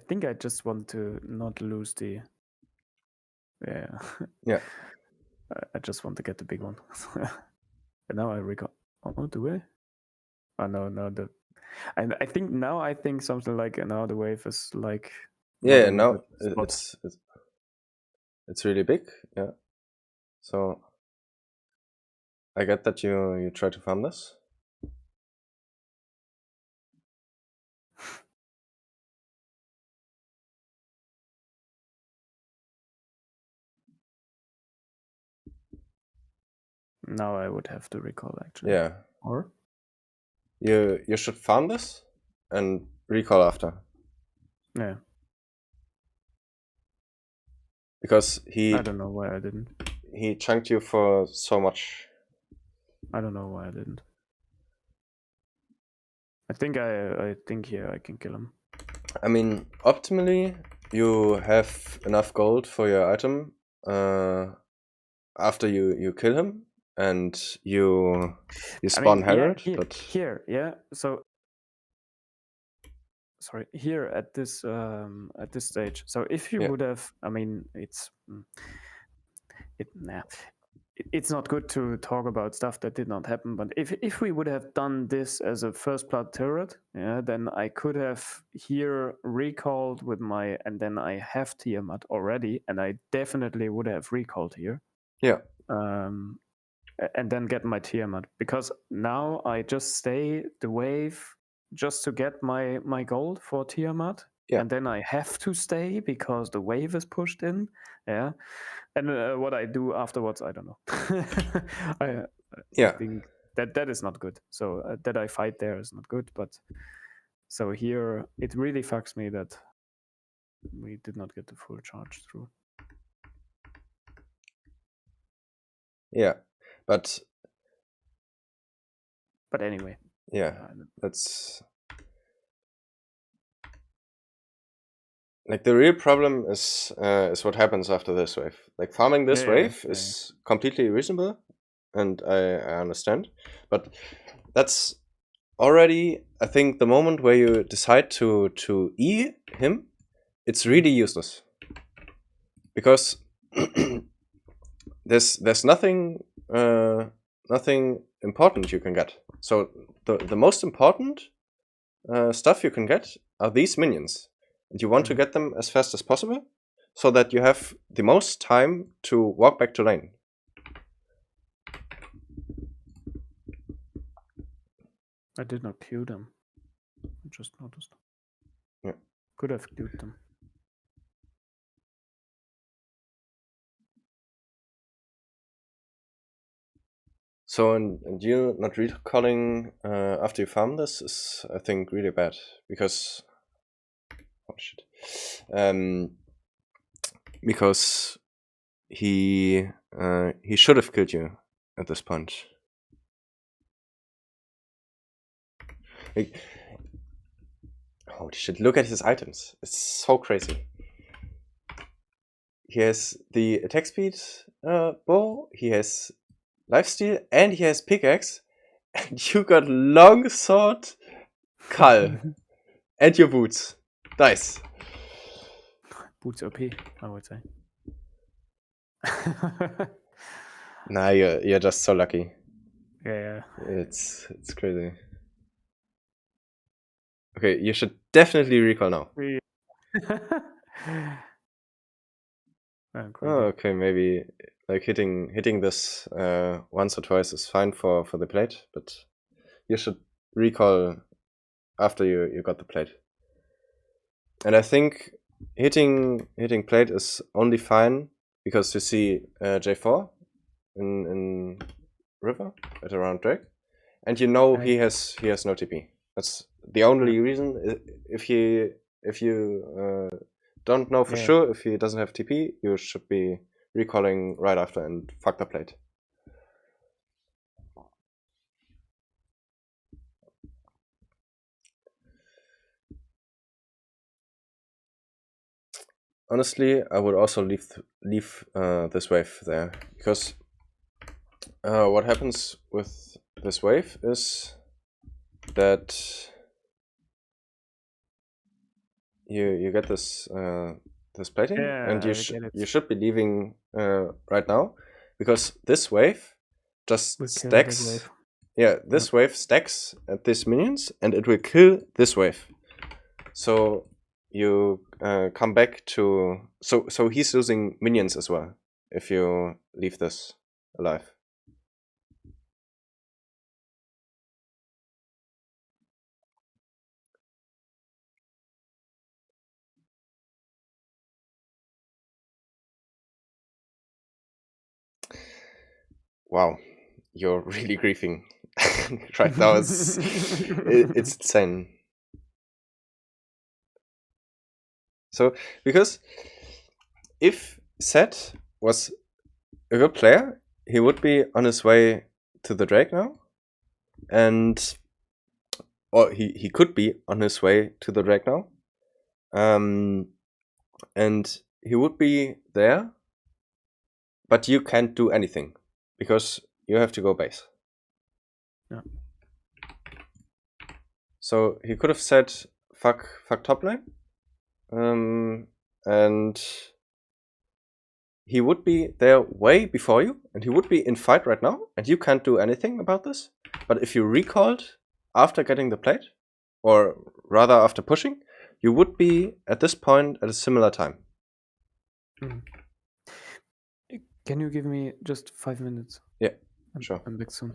think I just want to not lose the. Yeah. Yeah. I just want to get the big one. And now I recall. Oh, do I? Oh no, and I think something like now the wave is like. Yeah. Now it's really big. Yeah. So I get that you try to farm this. Now I would have to recall actually. Yeah. Or you should farm this and recall after. Yeah. Because I don't know why I didn't. He chunked you for so much. I don't know why I didn't. I think here I can kill him. I mean, optimally, you have enough gold for your item after you kill him and you spawn Herald. But here, yeah. So sorry, here at this stage. So if you would have, I mean, it's not good to talk about stuff that did not happen. But if we would have done this as a first blood turret, yeah, then I could have here recalled with my, and then I have Tiamat already, and I definitely would have recalled here. Yeah. And then get my Tiamat, because now I just stay the wave just to get my gold for Tiamat. Yeah. And then I have to stay because the wave is pushed in. Yeah. And what I do afterwards, I don't know. I think that is not good. So that I fight there is not good. But so here it really fucks me that we did not get the full charge through. Yeah, but anyway. Yeah, that's like the real problem is what happens after this wave. Like farming this wave is completely reasonable, and I understand, but that's already, I think, the moment where you decide to E him, it's really useless, because there's nothing important you can get. So the most important stuff you can get are these minions, and you want to get them as fast as possible so that you have the most time to walk back to lane. I did not queue them. I just noticed. Yeah. Could have queued them. So, and you not recalling after you farm this is, I think, really bad, because because he should have killed you at this point. Like, holy shit, look at his items. It's so crazy. He has the attack speed bow, he has lifesteal, and he has pickaxe. And you got long sword, Kull, and your boots. Nice. Boots OP, I would say. Nah, you're just so lucky. Yeah. It's crazy. Okay, you should definitely recall now. Oh, okay, maybe like hitting this once or twice is fine for the plate, but you should recall after you got the plate. And I think hitting plate is only fine because you see J4 in river at around Drake, and you know he has no TP. That's the only reason. If you don't know for sure if he doesn't have TP, you should be recalling right after and fuck the plate. Honestly, I would also leave this wave there, because what happens with this wave is that you get this this plating, and you should be leaving right now, because this wave just stacks. Yeah, this wave stacks at these minions, and it will kill this wave. So you come back to so he's losing minions as well if you leave this alive. Wow, you're really griefing right now. It's insane. So because if Seth was a good player, he would be on his way to the Drake now, or he could be on his way to the Drake now, and he would be there, but you can't do anything because you have to go base. Yeah. So he could have said fuck top lane, and he would be there way before you, and he would be in fight right now, and you can't do anything about this. But if you recalled after getting the plate, or rather after pushing, you would be at this point at a similar time. Can you give me just 5 minutes? Yeah, sure. I'm back soon.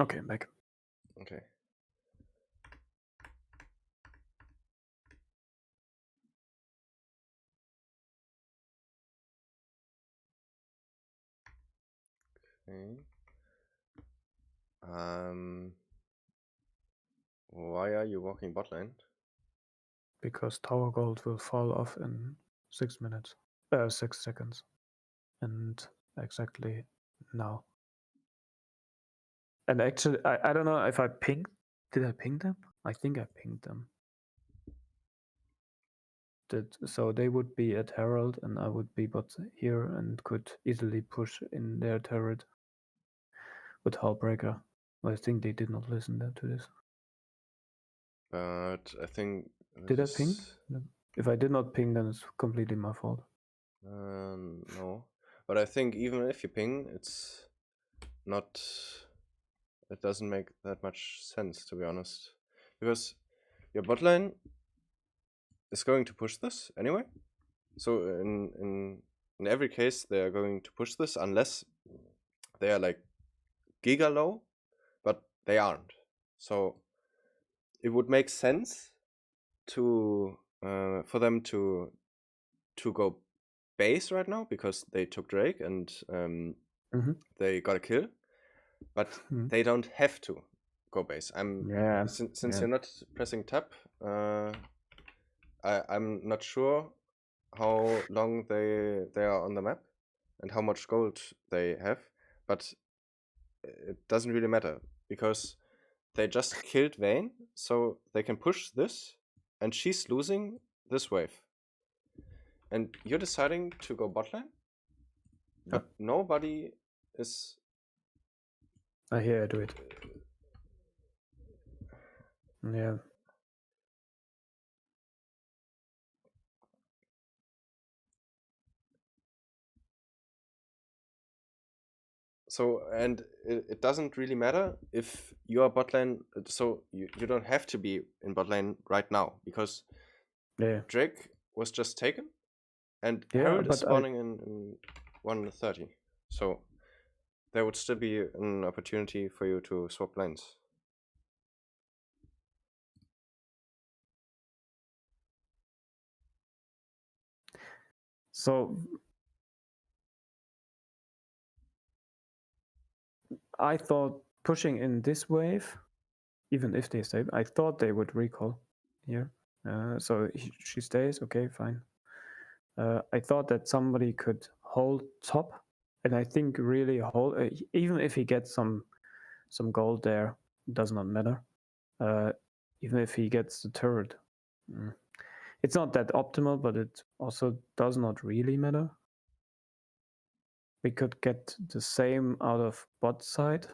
Okay, I'm back. Okay. Okay. Why are you walking bot lane? Because tower gold will fall off in 6 minutes. 6 seconds. And exactly now. And actually, I don't know if I pinged. Did I ping them? I think I pinged them. So they would be at Herald, and I would be but here and could easily push in their turret with Hullbreaker. I think they did not listen to this. But I think. Did I ping? If I did not ping, then it's completely my fault. No, but I think even if you ping, it's not. It doesn't make that much sense, to be honest, because your bot lane is going to push this anyway. So in every case, they are going to push this unless they are like giga low, but they aren't. So it would make sense to for them to go base right now because they took Drake and they got a kill, but they don't have to go base. Since you're not pressing tab, I'm not sure how long they are on the map and how much gold they have, but it doesn't really matter because they just killed Vayne, so they can push this, and she's losing this wave. And you're deciding to go bot lane? but nobody is. Here I do it. Yeah. So, and it doesn't really matter if you are bot lane. So you don't have to be in bot lane right now because Yeah. Drake was just taken, and Yeah, Herald is but spawning in 1:30. So there would still be an opportunity for you to swap lanes. So I thought pushing in this wave, even if they stay, I thought they would recall here. So she stays, okay, fine. I thought that somebody could hold top, and I think really hold, even if he gets some gold there, does not matter. Even if he gets the turret, it's not that optimal, but it also does not really matter. We could get the same out of bot side.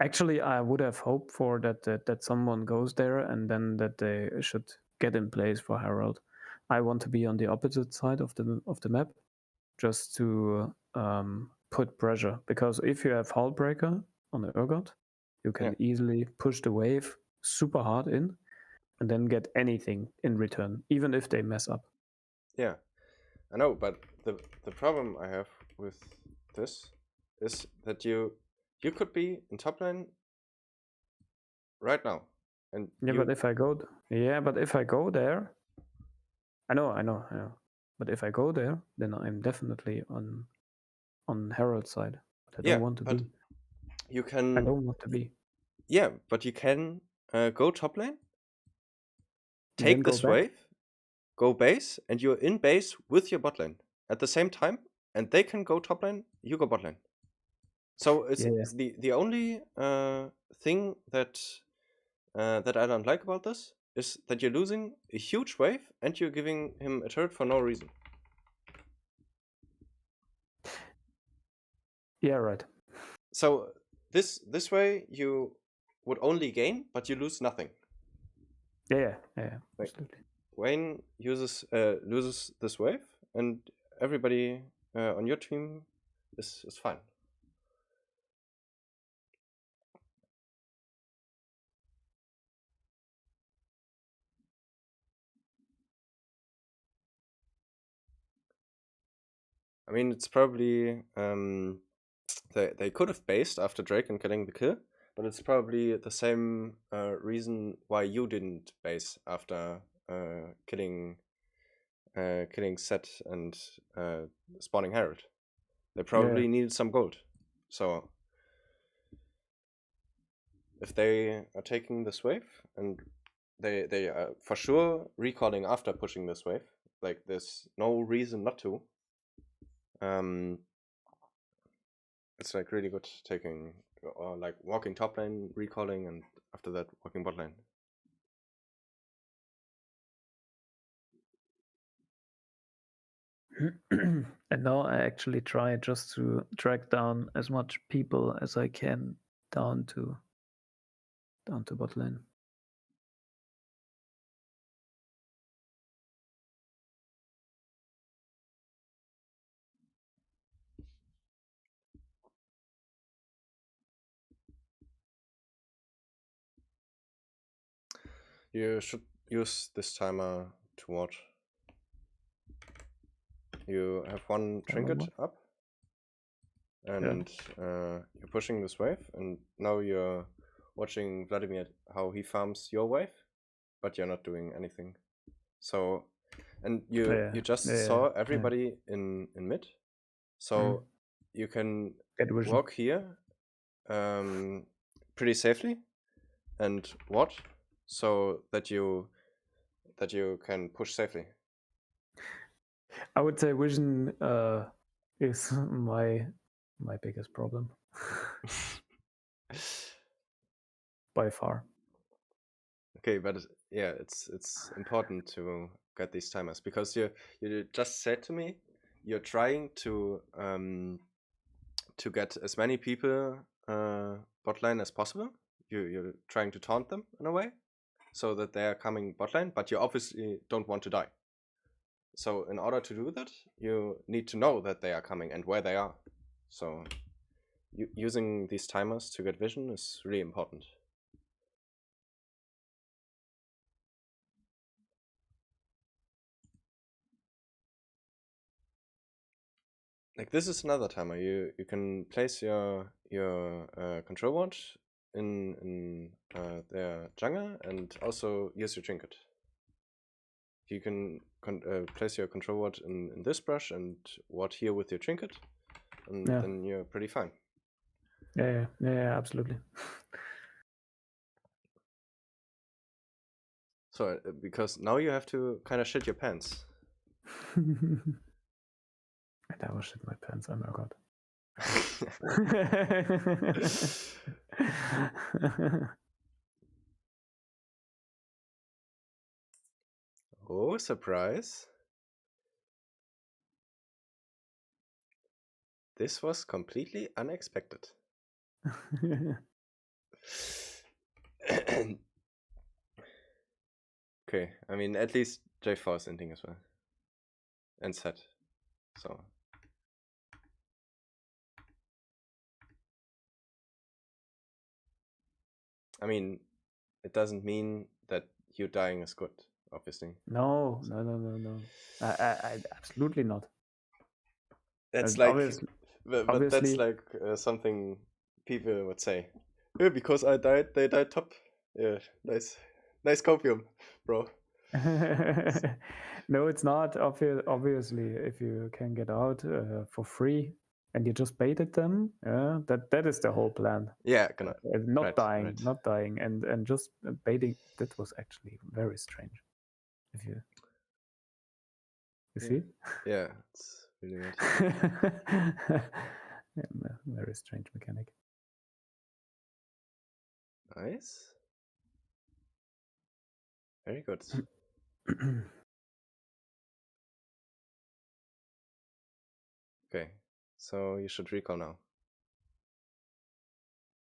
Actually, I would have hoped for that someone goes there and then that they should get in place for Herald. I want to be on the opposite side of the map, just to put pressure. Because if you have Hull Breaker on the Urgot, you can easily push the wave super hard in, and then get anything in return, even if they mess up. Yeah, I know, but the problem I have with this is that you could be in top lane right now, and Yeah, but if I go there, I know. But if I go there, then I'm definitely on Herald's side. But I don't want to be. You I can. don't want to be. Yeah, but you can go top lane, And then take go this back. wave, go base, and you're in base with your bot lane at the same time, and they can go top lane, you go bot lane. So it's the only thing that that I don't like about this is that you're losing a huge wave and you're giving him a turret for no reason. Yeah, right. So this way you would only gain, but you lose nothing. Yeah, Like, absolutely. Wayne loses this wave, and everybody on your team is fine. I mean, it's probably they could have based after Drake and getting the kill, but it's probably the same reason why you didn't base after killing Set and spawning Herald. They probably needed some gold. So if they are taking this wave and they are for sure recalling after pushing this wave, like there's no reason not to. It's like really good taking or like walking top lane, recalling, and after that walking bot lane. And now I actually try just to track down as much people as I can down to bot lane. You should use this timer to watch. You have one trinket up, and you're pushing this wave, and now you're watching Vladimir how he farms your wave, but you're not doing anything. So, and you just saw everybody in mid, so you can walk here pretty safely and watch so that you can push safely. I would say vision is my biggest problem by far. Okay, but yeah, it's important to get these timers because you just said to me you're trying to to get as many people bot lane as possible. You're trying to taunt them in a way, so that they are coming bot lane, but you obviously don't want to die. So in order to do that, you need to know that they are coming and where they are. So using these timers to get vision is really important. Like this is another timer. You can place your control ward in their jungle and also use your trinket. You can place your control ward in this brush and ward here with your trinket, and then you're pretty fine. Yeah, absolutely. So because now you have to kind of shit your pants. I will shit my pants. I'm Urgot. Oh, surprise. This was completely unexpected. Okay, I mean, at least J4 is ending as well. And set. So. I mean, it doesn't mean that you dying is good, obviously. No. I absolutely not. That's And like, obviously, but that's like something people would say. Yeah, because I died, they died top. Yeah, nice copium, bro. No, it's not. Obviously, if you can get out for free and you just baited them, that is the whole plan. Yeah, not dying, and just baiting. That was actually very strange. If you see, yeah, it's really weird. Very strange mechanic. Nice. Very good. Okay, so you should recall now.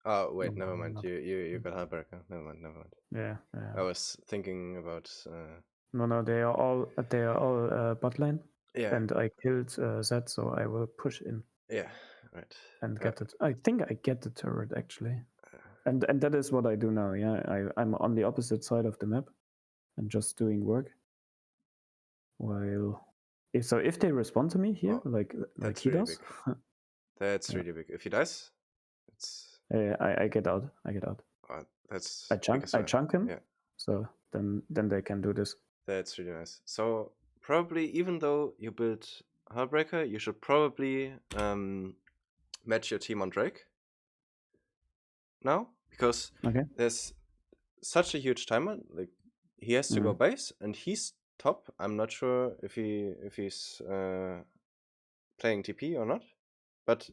Oh wait, never mind. You got Heartbreaker. Never mind. Yeah. I was thinking about. No, they are all bot lane. Yeah. And I killed Zed, so I will push in. Yeah. Right. And get it. I think I get the turret actually. And that is what I do now. Yeah, I'm on the opposite side of the map, and just doing work. While if they respond to me here, like he really does, big. That's really big. If he dies, it's. I get out. That's. I chunk him. Yeah. So then they can do this. That's really nice. So probably, even though you build Heartbreaker, you should probably match your team on Drake now, because there's such a huge timer. Like he has to go base, and he's top. I'm not sure if he's playing TP or not, but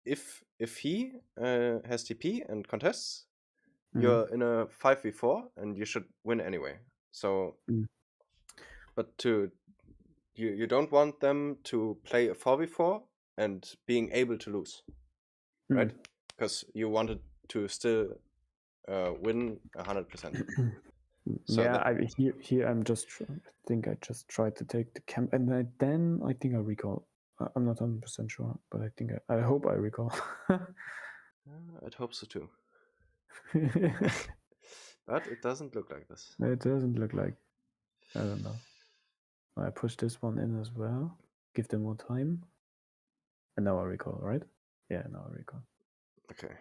if he has TP and contests, you're in a 5v4 and you should win anyway. So, but you don't want them to play a 4v4 and being able to lose, right? Because you wanted to still win 100%. So here I'm just. I think I just tried to take the camp, and then I think I recall. I'm not 100% sure, but I hope I recall. I'd hope so too. But it doesn't look like this. It doesn't look like. I don't know. I push this one in as well. Give them more time. And now I recall, right? Yeah, now I recall. Okay.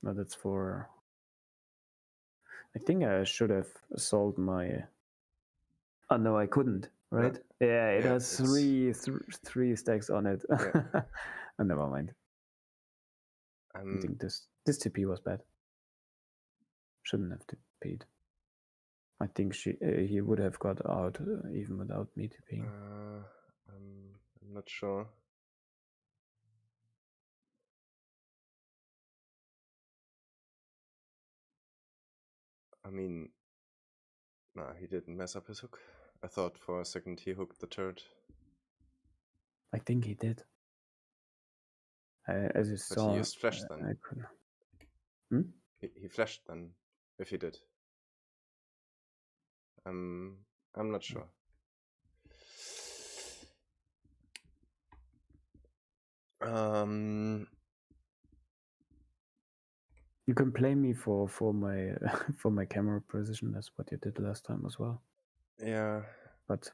No, that's for. I think I should have sold my. Oh no, I couldn't. Right? No? Yeah, it has three stacks on it. Yeah. Oh, never mind. I think this TP was bad. Shouldn't have TP'd. I think he would have got out even without me TPing. I'm not sure. I mean, nah, he didn't mess up his hook. I thought for a second he hooked the turret. I think he did. As you But saw, he used flash then. I couldn't. Hmm? He flashed then, if he did. I'm not sure. You can blame me for my for my camera position. That's what you did last time as well. Yeah. But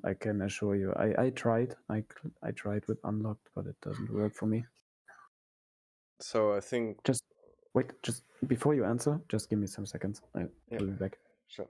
I can assure you, I tried. I tried with unlocked, but it doesn't work for me. So I think. Just wait. Just before you answer, just give me some seconds. I'll be back. Sure.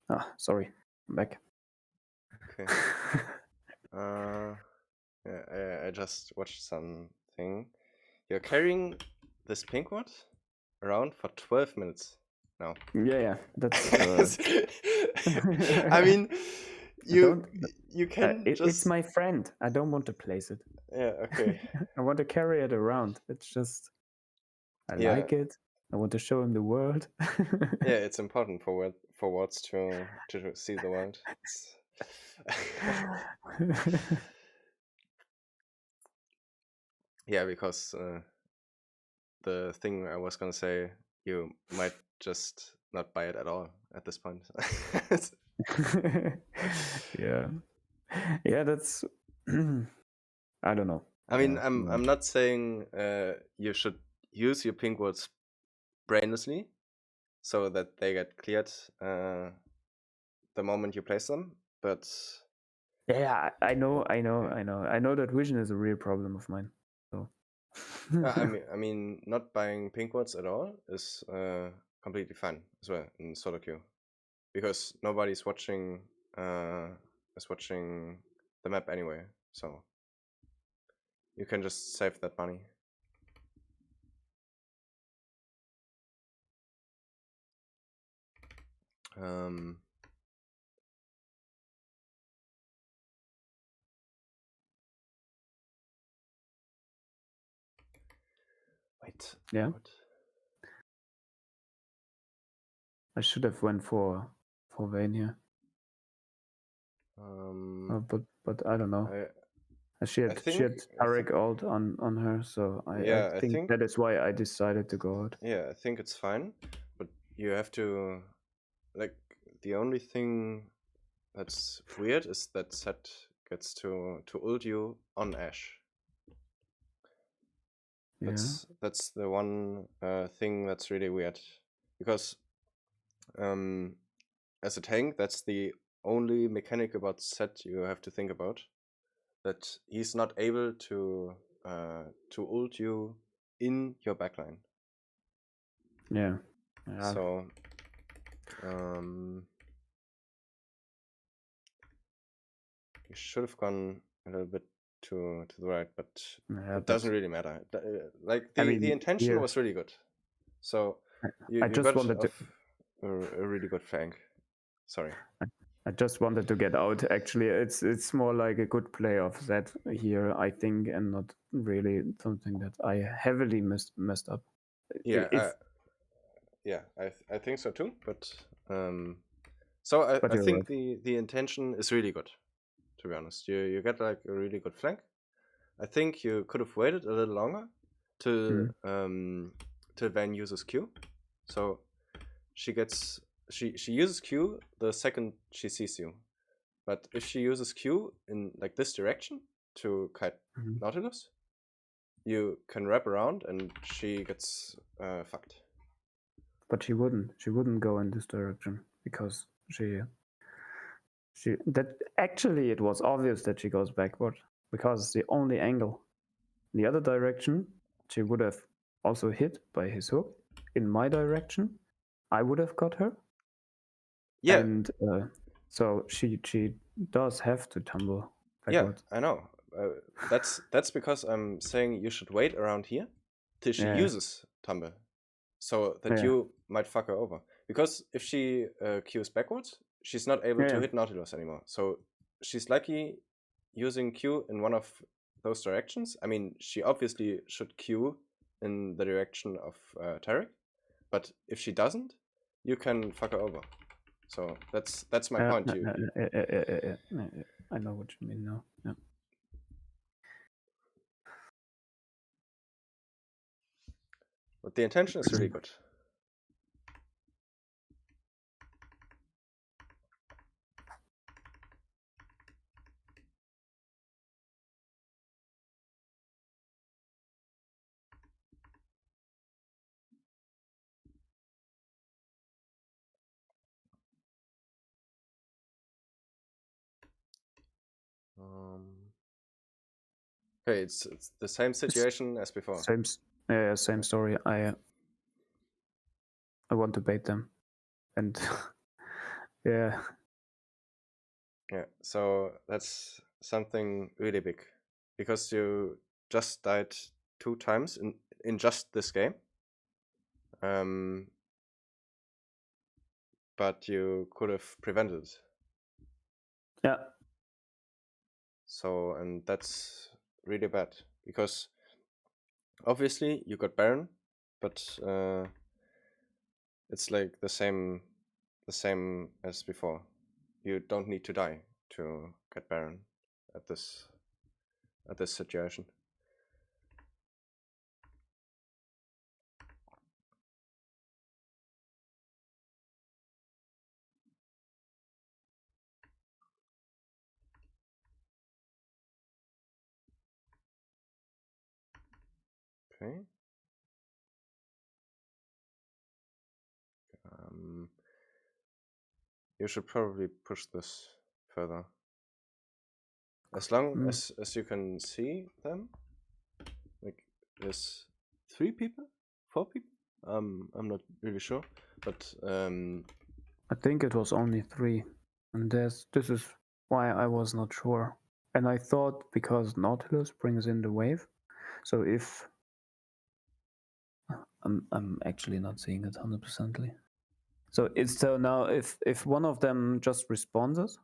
Ah, sorry. I'm back. Okay. Yeah, I just watched something. You're carrying this pink one around for 12 minutes now. Yeah, that's. I mean, you can It's just. my friend. I don't want to place it. Yeah. Okay. I want to carry it around. It's just. I like it. I want to show him the world. Yeah, it's important for words to see the world. Yeah, because the thing I was gonna say, you might just not buy it at all at this point. Yeah, that's. I don't know. I mean, I'm not saying you should use your pink words brainlessly, so that they get cleared the moment you place them. But yeah, I know that vision is a real problem of mine. So. I mean, not buying pink words at all is completely fine as well in solo queue, because nobody's watching the map anyway, so you can just save that money. Wait. Yeah. What? I should have went for Vayne here. But I don't know. She had Tarek ult on her, so I think that is why I decided to go out. Yeah, I think it's fine, but you have to, like, the only thing that's weird is that Set gets to ult you on Ashe. That's the one thing that's really weird, because as a tank, that's the only mechanic about Set you have to think about, that he's not able to ult you in your backline. Yeah. So you should have gone a little bit to the right, but it doesn't really matter. Like the intention was really good. So you just got wanted a really good flank. Sorry. I just wanted to get out. Actually, it's more like a good play of that here, I think, and not really something that I heavily messed up. Yeah, I think so too. But So I you're think right. the intention is really good, to be honest. You get like a really good flank. I think you could have waited a little longer till Van uses Q. So she uses Q the second she sees you. But if she uses Q in like this direction to kite Nautilus, you can wrap around and she gets fucked. But she wouldn't. She wouldn't go in this direction because that actually it was obvious that she goes backward because it's the only angle. In the other direction, she would have also hit by his hook. In my direction, I would have got her. Yeah. And so she does have to tumble backwards. Yeah, I know. That's because I'm saying you should wait around here till she Yeah. uses tumble, so that Yeah. you might fuck her over. Because if she Qs backwards, she's not able to Yeah. hit Nautilus anymore. So she's likely using Q in one of those directions. I mean, she obviously should Q in the direction of Tarek, but if she doesn't, you can fuck her over. So that's my point. I know what you mean now. Yeah. But the intention is really good. Okay, it's the same situation as before. Same story. I want to bait them, and yeah. Yeah, so that's something really big, because you just died 2 times in just this game. But you could have prevented it. Yeah. So, and that's really bad, because obviously you got Baron, but it's like the same as before. You don't need to die to get Baron at this situation. Okay. You should probably push this further. As long as you can see them, like there's 3 people, 4 people. I'm not really sure, but I think it was only 3, and this is why I was not sure. And I thought because Nautilus brings in the wave, so if I'm actually not seeing it 100%ly. So it's so now if one of them just responds,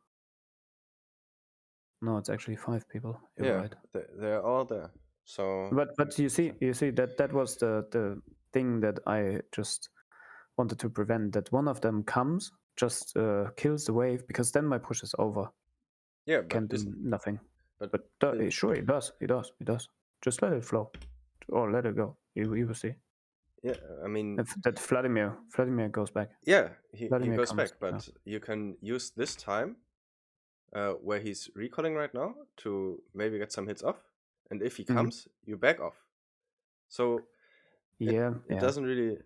no, it's actually 5 people. You're right. they're all there. So, but you see that was the thing that I just wanted to prevent. That one of them comes, just kills the wave, because then my push is over. yeah, but Can't do nothing. But Sure, it does. Just let it flow, or let it go. You will see. Yeah, I mean, If that Vladimir goes back. Yeah, he Vladimir goes comes, back, but you can use this time where he's recalling right now to maybe get some hits off, and if he comes, you back off. So it doesn't really.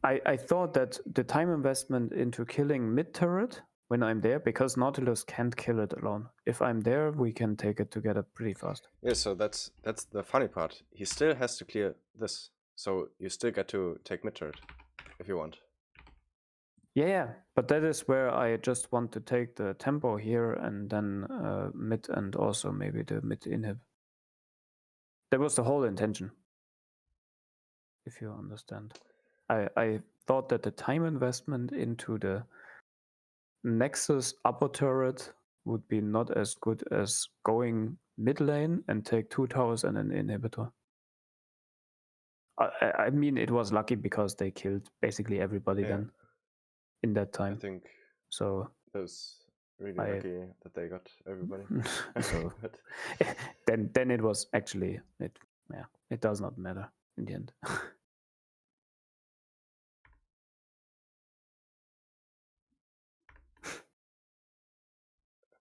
I thought that the time investment into killing mid turret when I'm there, because Nautilus can't kill it alone. If I'm there, we can take it together pretty fast. Yeah, so that's the funny part. He still has to clear this, so you still get to take mid turret if you want. Yeah, but that is where I just want to take the tempo here and then mid, and also maybe the mid inhib. That was the whole intention, if you understand. I thought that the time investment into the Nexus upper turret would be not as good as going mid lane and take 2 towers and an inhibitor. I mean, it was lucky because they killed basically everybody then in that time. I think So That was really lucky that they got everybody. so But then it was actually it does not matter in the end.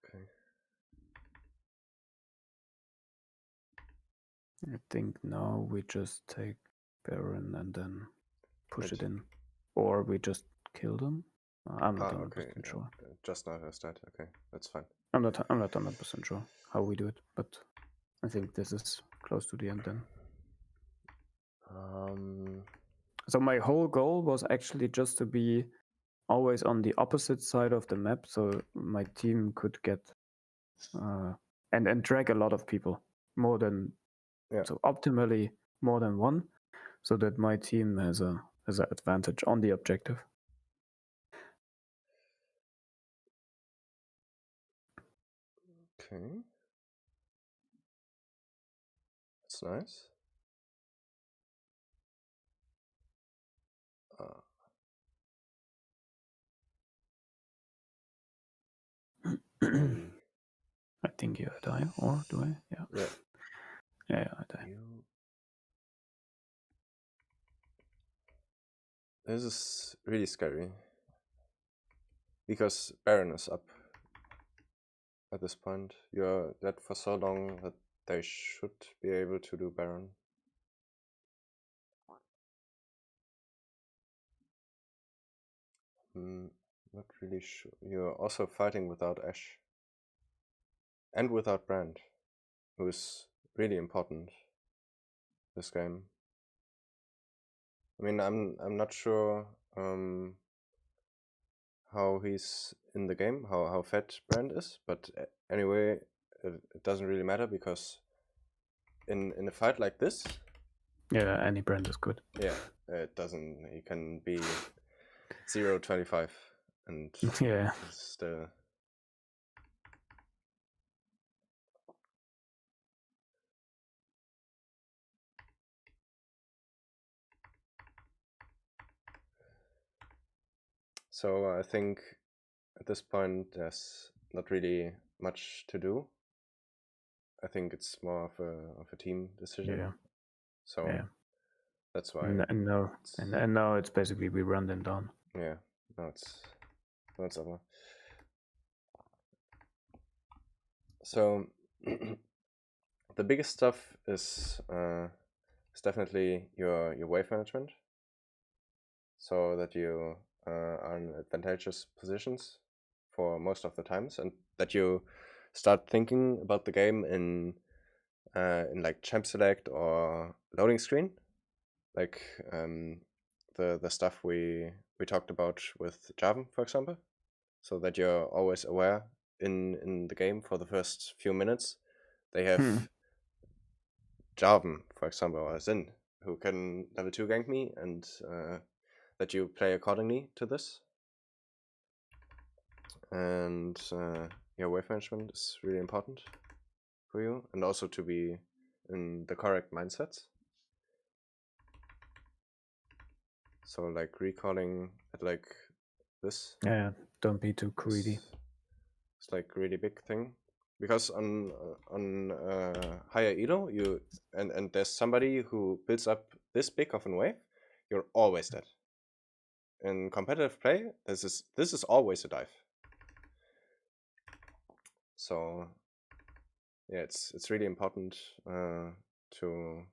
okay. I think now we just take Baron and then push it in, or we just kill them. I'm not 100% sure. Just noticed that. Okay, that's fine. I'm not 100% sure how we do it, but I think this is close to the end then. So my whole goal was actually just to be always on the opposite side of the map, so my team could get and drag a lot of people, more than so optimally more than one, so that my team has an advantage on the objective. Okay, that's nice. I think you die, or do I? Yeah. Yeah, I die. This is really scary because Baron is up at this point. You're dead for so long that they should be able to do Baron. Not really sure. You're also fighting without Ashe and without Brand, who is really important this game. I mean, I'm not sure how he's in the game, how fat Brand is, but anyway, it doesn't really matter because in a fight like this, any Brand is good. Yeah, it doesn't. He can be 0-25 and still. So I think at this point there's not really much to do. I think it's more of a team decision. Yeah. So that's why. And now it's basically we run them down. Yeah. No, it's over. So the biggest stuff is definitely your wave management, so that you are in advantageous positions for most of the times, and that you start thinking about the game in like champ select or loading screen, like the stuff we talked about with Jarvan, for example, so that you're always aware in the game for the first few minutes. They have Jarvan, for example, or Xin, who can level 2 gank me, and that you play accordingly to this. And wave management is really important for you, and also to be in the correct mindsets. So like recalling it like this. Yeah, don't be too greedy. It's like really big thing, because on higher elo you and there's somebody who builds up this big of a wave, you're always dead. In competitive play, this is always a dive. So yeah, it's really important to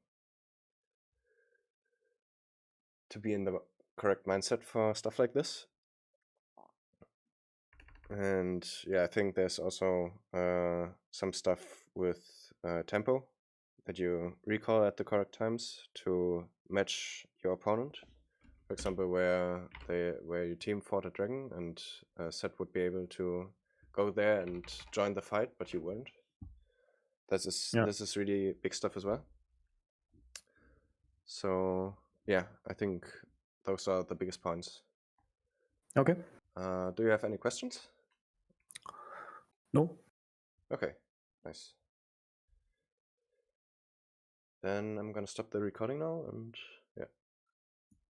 be in the correct mindset for stuff like this. And yeah, I think there's also some stuff with tempo that you recall at the correct times to match your opponent. For example, where your team fought a dragon and Seth would be able to go there and join the fight, but you weren't. This is really big stuff as well. So yeah, I think those are the biggest points. Okay. Do you have any questions? No. Okay, nice. Then I'm gonna stop the recording now and